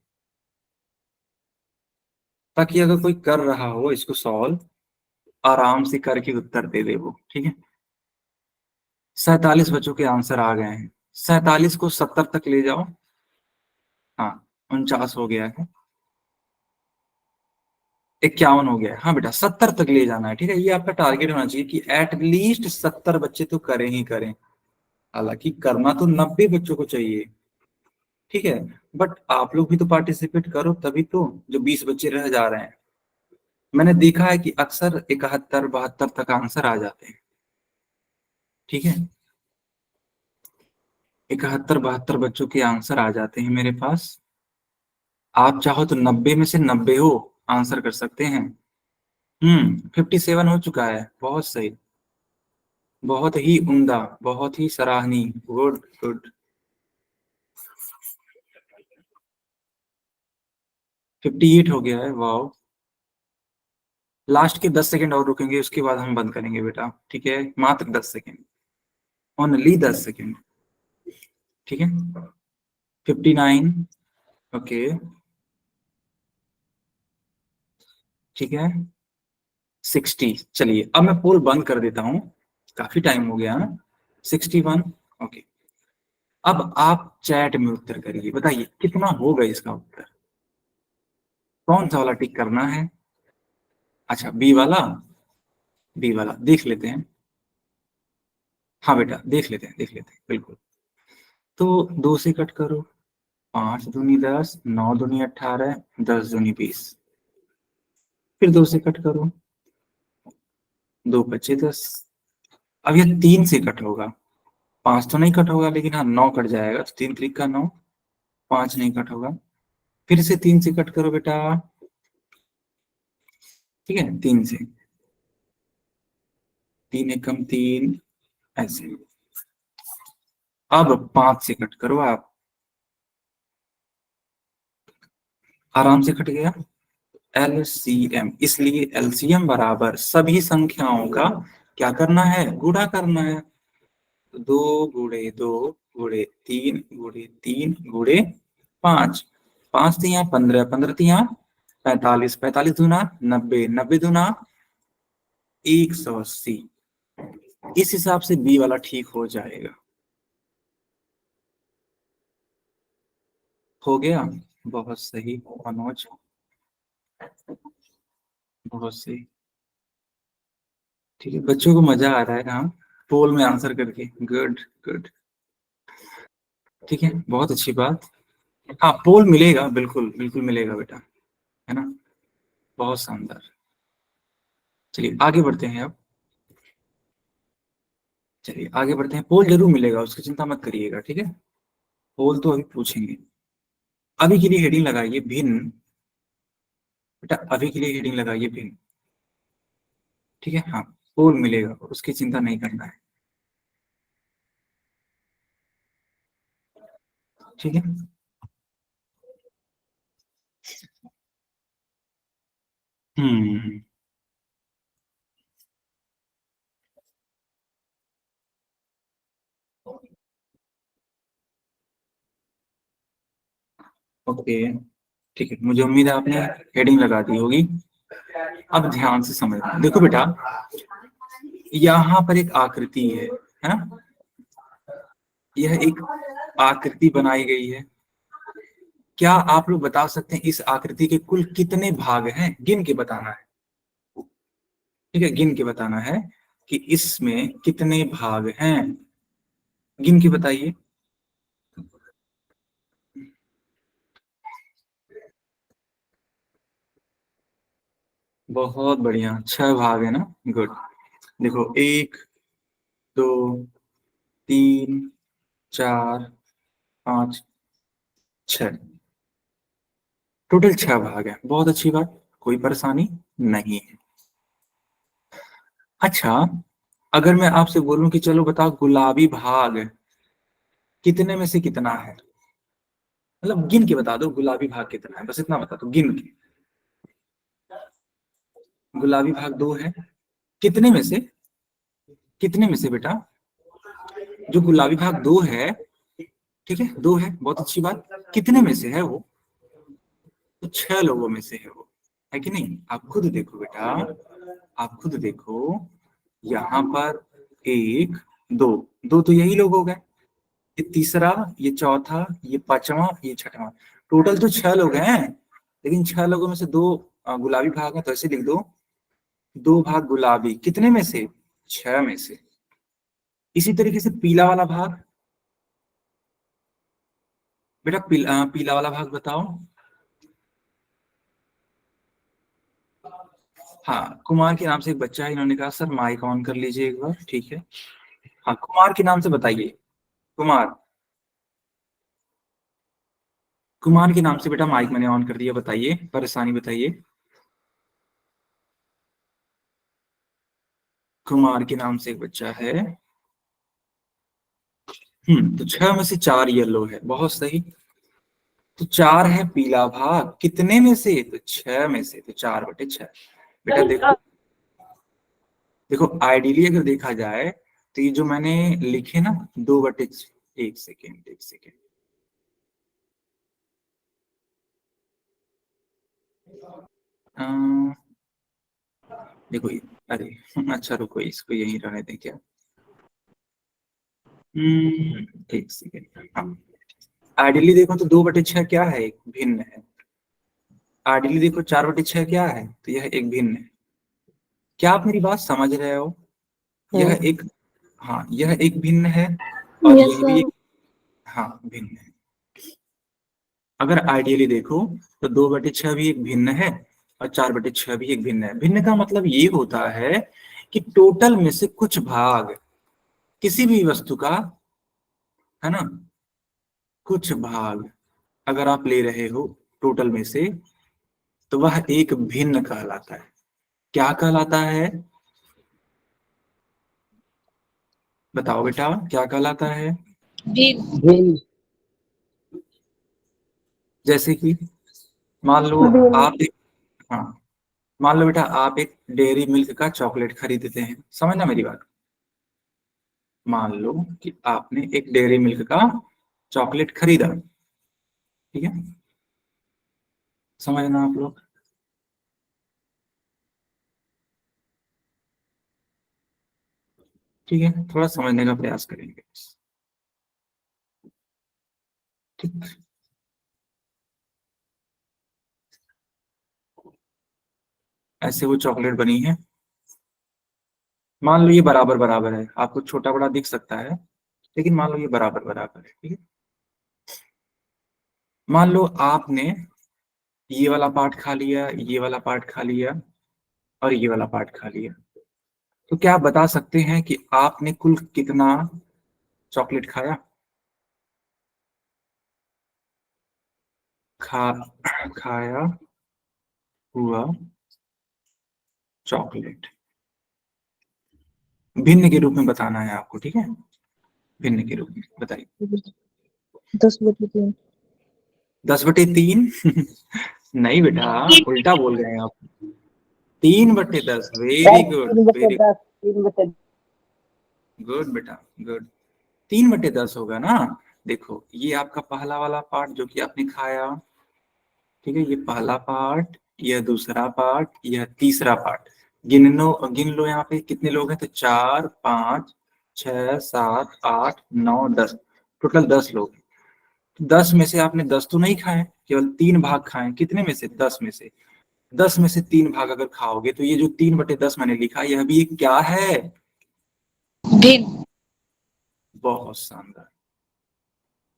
ताकि अगर कोई कर रहा हो इसको सॉल्व, आराम से करके उत्तर दे दे वो, ठीक है। 47 बच्चों के आंसर आ गए हैं। 47 को 70 तक ले जाओ। हाँ, 49 हो गया है। 51 हो गया है। हाँ बेटा, 70 तक ले जाना है, ठीक है। ये आपका टारगेट होना चाहिए कि एटलीस्ट 70 बच्चे तो करें ही करें। हालांकि करना तो 90 बच्चों को चाहिए, ठीक है। बट आप लोग भी तो पार्टिसिपेट करो, तभी तो। जो 20 बच्चे रह जा रहे हैं, मैंने देखा है कि अक्सर 71 72 तक आंसर आ जाते हैं, ठीक है। 71 72 बच्चों के आंसर आ जाते हैं मेरे पास। आप चाहो तो 90 में से 90 हो आंसर कर सकते हैं। 57 हो चुका है, बहुत सही, बहुत ही उम्दा, बहुत ही सराहनीय, गुड गुड। 58 हो गया है, वाह। लास्ट के 10 सेकंड और रुकेंगे, उसके बाद हम बंद करेंगे बेटा, ठीक है। मात्र 10 सेकंड, ओनली 10 सेकंड, ठीक है। 59, ओके, ठीक है। 60, चलिए अब मैं पोल बंद कर देता हूँ, काफी टाइम हो गया ना। 61, ओके। अब आप चैट में उत्तर करिए, बताइए कितना होगा इसका उत्तर। कौन सा वाला टिक करना है? अच्छा, बी वाला। बी वाला देख लेते हैं। हाँ बेटा, देख लेते हैं, देख लेते हैं, बिल्कुल। तो 2 से कट करो। 5 दूनी 10, 9 दूनी 18, 10 दूनी 20। फिर 2 से कट करो। 2 बचे 10। अब ये 3 से कट होगा। 5 तो नहीं कट होगा, लेकिन हाँ 9 कट जाएगा, तो 3 3 का 9। 5 नहीं कट होगा। फिर से 3 से कट करो बेटा, ठीक है। 3 से, 3 एकम 3, ऐसे। अब 5 से कट करो आप, आराम से कट गया। एलसीएम, इसलिए एलसीएम बराबर सभी संख्याओं का क्या करना है? गुणा करना है। 2 गुणे 2 गुणे 3 गुणे 3 गुणे 5। 5 तिया 15, 15 तिया 45, 45 दूना 90, 90 दूना 180। इस हिसाब से बी वाला ठीक हो जाएगा। हो गया, बहुत सही मनोज, बहुत सही। ठीक है, बच्चों को मजा आ रहा है ना पोल में आंसर करके, गुड गुड। ठीक है, बहुत अच्छी बात। हाँ, पोल मिलेगा, बिल्कुल बिल्कुल मिलेगा बेटा, है ना। बहुत शानदार। चलिए आगे बढ़ते हैं अब। चलिए आगे बढ़ते हैं, पोल जरूर मिलेगा, उसकी चिंता मत करिएगा, ठीक है। पोल तो अभी पूछेंगे। अभी के लिए हेडिंग लगाइए भिन्न। बेटा अभी के लिए हेडिंग लगाइए भिन्न, ठीक है। हाँ, पोल मिलेगा, उसकी चिंता नहीं करना है, ठीक है। हम्म ओके, ठीक है, मुझे उम्मीद है आपने हेडिंग लगा दी होगी। अब ध्यान से समझना, देखो बेटा, यहाँ पर एक आकृति है ना, यह एक आकृति बनाई गई है। क्या आप लोग बता सकते हैं इस आकृति के कुल कितने भाग हैं? गिन के बताना है, ठीक है, गिन के बताना है कि इसमें कितने भाग हैं, गिन के बताइए। बहुत बढ़िया, 6 भाग है ना, गुड। देखो, 1 2 3 4 5 6, टोटल 6 भाग है, बहुत अच्छी बात, कोई परेशानी नहीं है। अच्छा, अगर मैं आपसे बोलूं कि चलो बताओ गुलाबी भाग कितने में से कितना है, मतलब गिन के बता दो गुलाबी भाग कितना है, बस इतना बता दो गिन के। गुलाबी भाग 2 है, कितने में से, कितने में से बेटा, जो गुलाबी भाग 2 है, ठीक है 2 है, बहुत अच्छी बात, कितने में से है वो? तो 6 लोगों में से है वो, है कि नहीं? आप खुद देखो बेटा, आप खुद देखो, यहाँ पर 1 2, 2 तो यही लोग हो गए, ये तीसरा, ये चौथा, ये पांचवा, ये छठवां, टोटल तो 6 लोग हैं, लेकिन 6 लोगों में से 2 गुलाबी भाग है, तो ऐसे लिख दो, 2 भाग गुलाबी, कितने में से? 6 में से। इसी तरीके से पीला वाला भाग, बेटा पीला वाला भाग बताओ। हाँ, कुमार के नाम से एक बच्चा है, इन्होंने कहा सर माइक ऑन कर लीजिए एक बार, ठीक है। हाँ, कुमार के नाम से बताइए, कुमार, कुमार के नाम से बेटा माइक मैंने ऑन कर दिया, बताइए परेशानी बताइए। कुमार के नाम से एक बच्चा है, तो 6 में से 4 येलो है, बहुत सही। तो 4 है पीला भाग, कितने में से? तो 6 में से, तो 4/6। बेटा देखो, देखो आइडियली अगर देखा जाए तो ये जो मैंने लिखे ना 2/6, एक सेकेंड एक सेकेंड, देखो अरे अच्छा रुको, इसको यहीं रहने दें क्या, एक सेकेंड। हाँ, आइडियली देखो तो 2/6 क्या है? एक भिन्न है। आइडियली देखो 4/6 क्या है? तो यह एक भिन्न है। क्या आप मेरी बात समझ रहे हो? यह एक, हाँ यह एक भिन्न है, और यस यह भी सर। एक, हाँ भिन्न है। अगर आइडियली देखो तो 2/6 भी एक भिन्न है, और 4/6 भी एक भिन्न है। भिन्न का मतलब ये होता है कि टोटल में से कुछ भाग किसी भी वस्तु का, है ना, कुछ भाग अगर आप ले रहे हो टोटल में से, तो वह एक भिन्न कहलाता है। क्या कहलाता है? बताओ बेटा, क्या कहलाता है? भिन्न। जैसे कि मान लो आप एक, हाँ, मान लो बेटा आप एक डेयरी मिल्क का चॉकलेट खरीदते हैं, समझना मेरी बात। मान लो कि आपने एक डेयरी मिल्क का चॉकलेट खरीदा, ठीक है, समझना आप लोग। ठीक है, थोड़ा समझने का प्रयास करेंगे, ठीक। ऐसे वो चॉकलेट बनी है, मान लो ये बराबर बराबर है, आपको छोटा बड़ा दिख सकता है, लेकिन मान लो ये बराबर बराबर है, ठीक है। मान लो आपने ये वाला पार्ट खा लिया, ये वाला पार्ट खा लिया, और ये वाला पार्ट खा लिया, तो क्या आप बता सकते हैं कि आपने कुल कितना चॉकलेट खाया? खा खाया हुआ चॉकलेट भिन्न के रूप में बताना है आपको, ठीक है, भिन्न के रूप में बताइए। 10/3। 10/3? नहीं बेटा, उल्टा बोल गए हैं आप। 3/10, वेरी सर गुड, 3/10, 3/10। गुड बेटा, गुड। 3/10 होगा ना। देखो ये आपका पहला वाला पार्ट जो कि आपने खाया, ठीक है, ये पहला पार्ट, यह दूसरा पार्ट, यह तीसरा पार्ट। गिन लो यहाँ पे कितने लोग हैं, तो 4 5 6 7 8 9 10, टोटल 10 लोग। 10 में से आपने 10 तो नहीं खाए, केवल 3 भाग खाए। कितने में से, 10 में से। 10 में से 3 भाग अगर खाओगे तो ये जो 3/10 मैंने लिखा, यह भी एक क्या है, भिन्न। बहुत शानदार,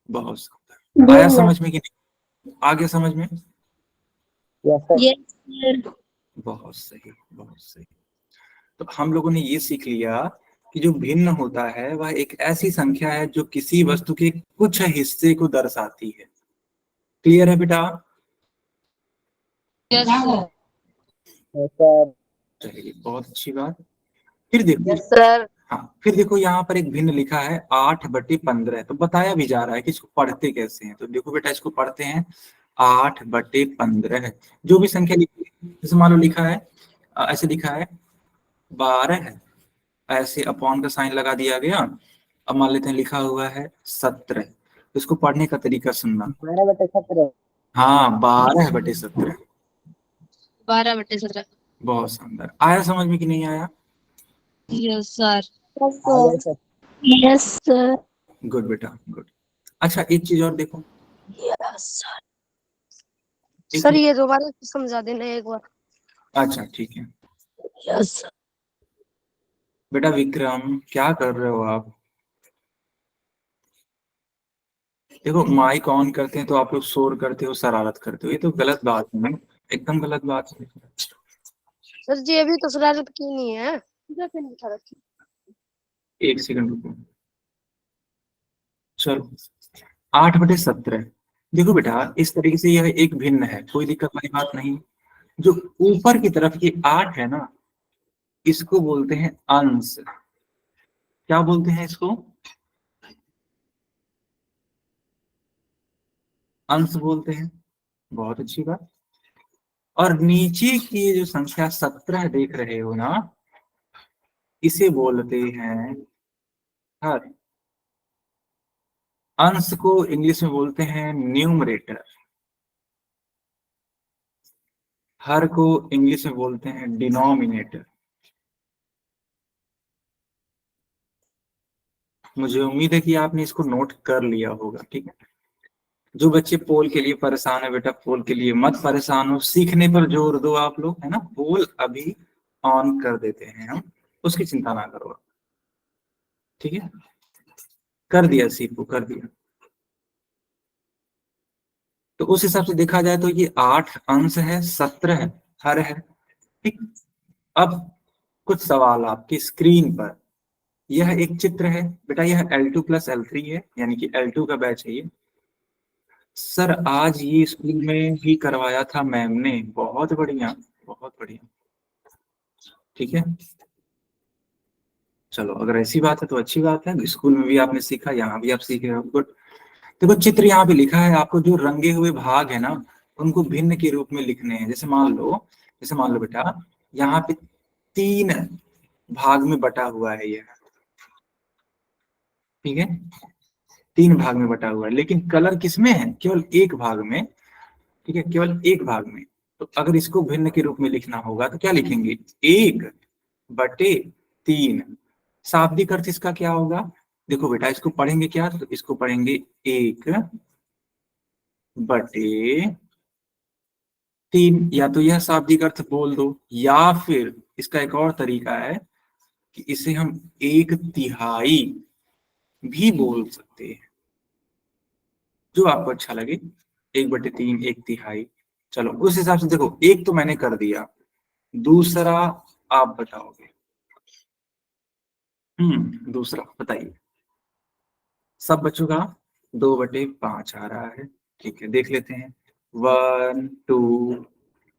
बहुत शानदार। आया समझ में कि नहीं, आ गया समझ में? Yes sir. Yes sir. बहुत सही, बहुत सही। तो हम लोगों ने ये सीख लिया कि जो भिन्न होता है वह एक ऐसी संख्या है जो किसी वस्तु के कुछ हिस्से को दर्शाती है। क्लियर है बेटा? Yes sir. Yes sir. चलिए, बहुत अच्छी बात। फिर देखो, यस सर। हाँ फिर देखो यहाँ पर एक भिन्न लिखा है 8/15, तो बताया भी जा रहा है कि इसको पढ़ते कैसे हैं। तो देखो बेटा, इसको पढ़ते हैं 8/15। जो भी संख्या लिखी है, जैसे मान लो लिखा है, ऐसे लिखा है 12 है, ऐसे अपॉन का साइन लगा दिया गया। अब मान लेते हैं लिखा हुआ है 17, तो इसको पढ़ने का तरीका सुनना। 12/17। हाँ, 12/17। 12/17। बहुत शानदार। आया समझ में कि नहीं आया? Yes sir. आ गया सर। Yes sir. गुड बेटा, गुड। अच्छा एक चीज और देखो, यस सर। एक सर ये दोबारा समझा देना एक बार। अच्छा ठीक है यस सर। बेटा। विक्रम, क्या कर रहे हो आप? देखो माइक ऑन करते हैं तो आप लोग शोर करते हो, शरारत करते हो, ये तो गलत बात है ना, एकदम गलत बात है। सर जी अभी तो शरारत की नहीं है। एक सेकंड रुको। चलो, 8/17। देखो बेटा, इस तरीके से यह एक भिन्न है, कोई दिक्कत वाली बात नहीं। जो ऊपर की तरफ ये 8 है ना, इसको बोलते हैं अंश। क्या बोलते हैं इसको? अंश बोलते हैं। बहुत अच्छी बात। और नीचे की ये जो संख्या 17 देख रहे हो ना, इसे बोलते हैं हर। अंश को इंग्लिश में बोलते हैं न्यूमरेटर। हर को इंग्लिश में बोलते हैं डिनोमिनेटर। मुझे उम्मीद है कि आपने इसको नोट कर लिया होगा, ठीक है। जो बच्चे पोल के लिए परेशान है बेटा, पोल के लिए मत परेशान हो, सीखने पर जोर दो आप लोग, है ना। पोल अभी ऑन कर देते हैं हम, उसकी चिंता ना करो, ठीक है। कर दिया सीपू, कर दिया। तो उस हिसाब से देखा जाए तो ये 8 अंश है, 17 हर है, ठीक। अब कुछ सवाल आपकी स्क्रीन पर। यह एक चित्र है बेटा, यह L2+L3 है, यानी कि L2 का बैच है ये। सर आज ये स्कूल में ही करवाया था मैम ने, बहुत बढ़िया, बहुत बढ़िया, ठीक है। चलो, अगर ऐसी बात है तो अच्छी बात है, स्कूल में भी आपने सीखा, यहाँ भी आप सीख रहे हो, गुड। देखो चित्र यहाँ पे लिखा है, आपको जो रंगे हुए भाग है ना, उनको भिन्न के रूप में लिखने हैं। जैसे मान लो बेटा, यहाँ पे 3 भाग में बटा हुआ है यह, ठीक है। 3 भाग में बटा हुआ है, लेकिन कलर किसमें है, केवल एक भाग में, ठीक है, केवल एक भाग में। तो अगर इसको भिन्न के रूप में लिखना होगा तो क्या लिखेंगे, 1/3। शाब्दिक अर्थ इसका क्या होगा? देखो बेटा, इसको पढ़ेंगे क्या, तो इसको पढ़ेंगे 1/3। या तो यह शाब्दिक अर्थ बोल दो, या फिर इसका एक और तरीका है कि इसे हम 1/3 भी बोल सकते हैं, जो आपको अच्छा लगे। 1/3, 1/3। चलो उस हिसाब से देखो, एक तो मैंने कर दिया, दूसरा आप बताओगे। दूसरा बताइए। सब बच्चों का 2/5 आ रहा है, ठीक है, देख लेते हैं। 1 2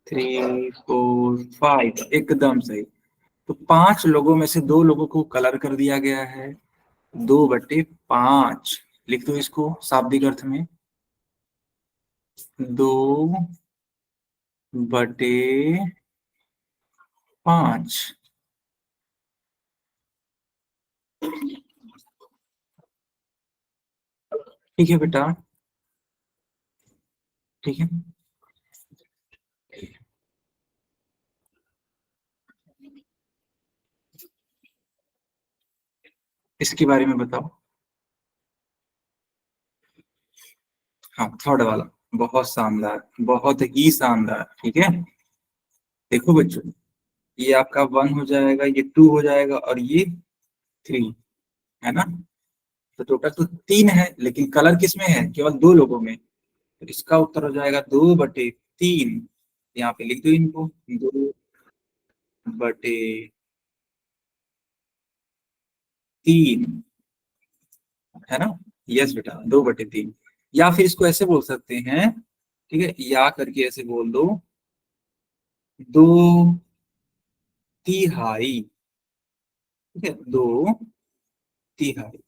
3 4 5, एकदम सही। तो 5 लोगों में से 2 लोगों को कलर कर दिया गया है। 2/5 लिख दो इसको शाब्दिक अर्थ में, 2/5। 5। ठीक है बेटा, ठीक है। इसके बारे में बताओ। हाँ, थर्ड वाला, बहुत शानदार, बहुत ही शानदार। ठीक है, देखो बच्चों, ये आपका 1 हो जाएगा, ये 2 हो जाएगा, और ये 3 है ना। तो टोटल तो 3 है, लेकिन कलर किस में है? केवल 2 लोगों में। तो इसका उत्तर हो जाएगा 2/3। यहाँ पे लिख दो इनको, 2/3, है ना। यस बेटा, 2/3। या फिर इसको ऐसे बोल सकते हैं, ठीक है, या करके ऐसे बोल दो, 2/3। ठीक है, 2/3।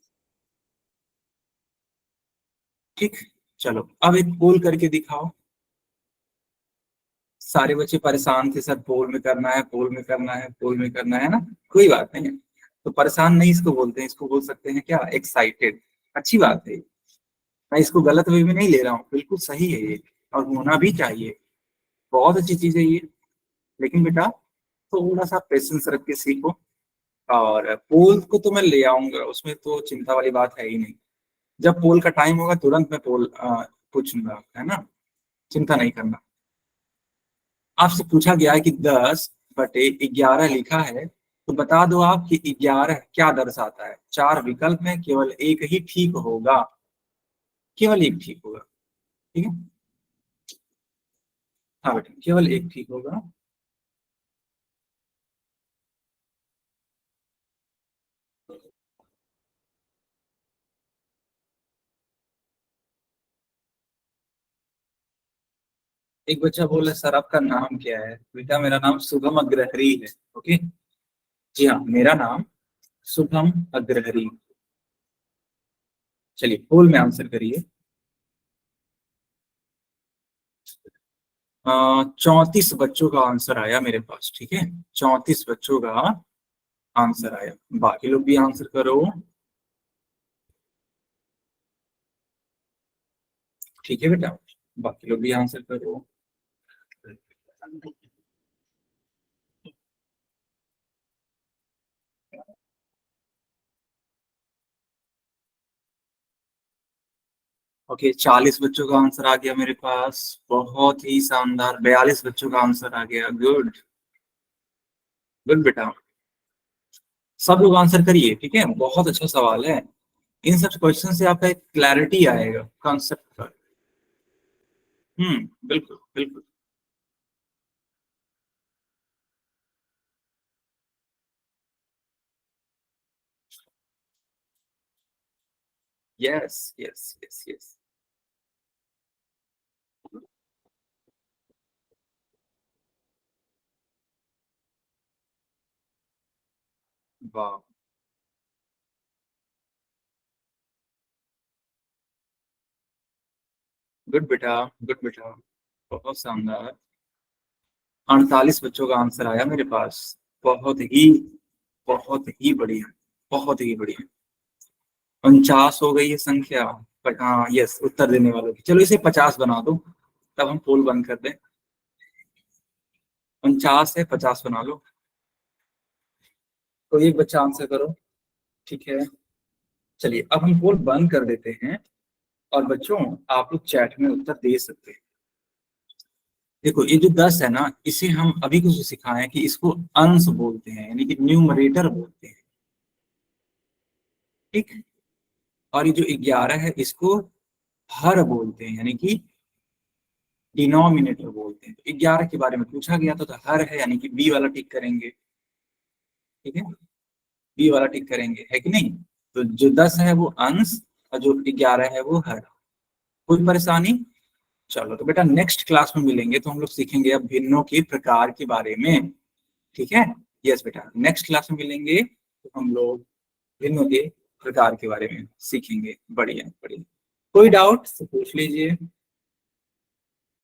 ठीक, चलो अब एक पोल करके दिखाओ। सारे बच्चे परेशान थे, सर पोल में करना है, पोल में करना है, पोल में करना है ना। कोई बात नहीं है, तो परेशान नहीं इसको बोलते हैं, इसको बोल सकते हैं क्या? एक्साइटेड। अच्छी बात है, मैं इसको गलत वे में नहीं ले रहा हूँ, बिल्कुल सही है ये, और होना भी चाहिए। बहुत अच्छी चीज है ये। लेकिन बेटा थोड़ा सा पेशेंस रख के सीखो, और पोल को तो मैं ले आऊंगा, उसमें तो चिंता वाली बात है ही नहीं। जब पोल का टाइम होगा तुरंत मैं पोल पूछूंगा, है ना, चिंता नहीं करना। आपसे पूछा गया है कि 10/11 लिखा है, तो बता दो आप कि 11 क्या दर्शाता है। 4 विकल्प में केवल एक ही ठीक होगा, केवल एक ठीक होगा। ठीक है, हाँ बेटा, केवल एक ठीक होगा। एक बच्चा बोला, सर आपका नाम क्या है? बेटा मेरा नाम शुभम अग्रहरी है। ओके, जी हाँ, मेरा नाम शुभम अग्रहरी। चलिए पोल में आंसर करिए। 34 बच्चों का आंसर आया मेरे पास। ठीक है, 34 बच्चों का आंसर आया। बाकी लोग भी आंसर करो। ठीक है बेटा, बाकी लोग भी आंसर करो। ओके, 40 बच्चों का आंसर आ गया मेरे पास, बहुत ही शानदार। 42 बच्चों का आंसर आ गया, गुड, गुड बेटा। सब लोग आंसर करिए, ठीक है, बहुत अच्छा सवाल है। इन सब क्वेश्चन से आपका एक क्लैरिटी आएगा कॉन्सेप्ट पर। बिल्कुल बिल्कुल। Yes yes yes yes. वाह, गुड बेटा, गुड बेटा, बहुत शानदार। 48 बच्चों का आंसर आया मेरे पास, बहुत ही, बहुत ही बढ़िया, बहुत ही बढ़िया। 49 हो गई है संख्या। पर हाँ, यस, उत्तर देने वालों की। चलो इसे 50 बना दो, तब हम पोल बंद कर दें। 49 है, 50 बना लो। तो एक बच्चा आंसर करो। ठीक है, चलिए अब हम पोल बंद कर देते हैं, और बच्चों आप लोग चैट में उत्तर दे सकते हैं। देखो ये जो 10 है ना, इसे हम अभी कुछ सिखाए हैं कि इसको अंश बोलते हैं, यानी कि न्यूमरेटर बोलते हैं। ठीक, और ये जो 11 है, इसको हर बोलते हैं, यानी कि डिनोमिनेटर बोलते हैं। तो 11 के बारे में पूछा गया था, तो हर है, यानी कि बी वाला टिक करेंगे। ठीक है, बी वाला टिक करेंगे, है कि नहीं। तो जो 10 है वो अंश, और जो 11 है वो हर। कोई परेशानी? चलो तो बेटा नेक्स्ट क्लास में मिलेंगे, तो हम लोग सीखेंगे अब भिन्नों के प्रकार के बारे में। ठीक है, यस बेटा, नेक्स्ट क्लास में मिलेंगे तो हम लोग भिन्नों के प्रकार के बारे में सीखेंगे। बढ़िया बढ़िया। कोई डाउट तो पूछ लीजिए।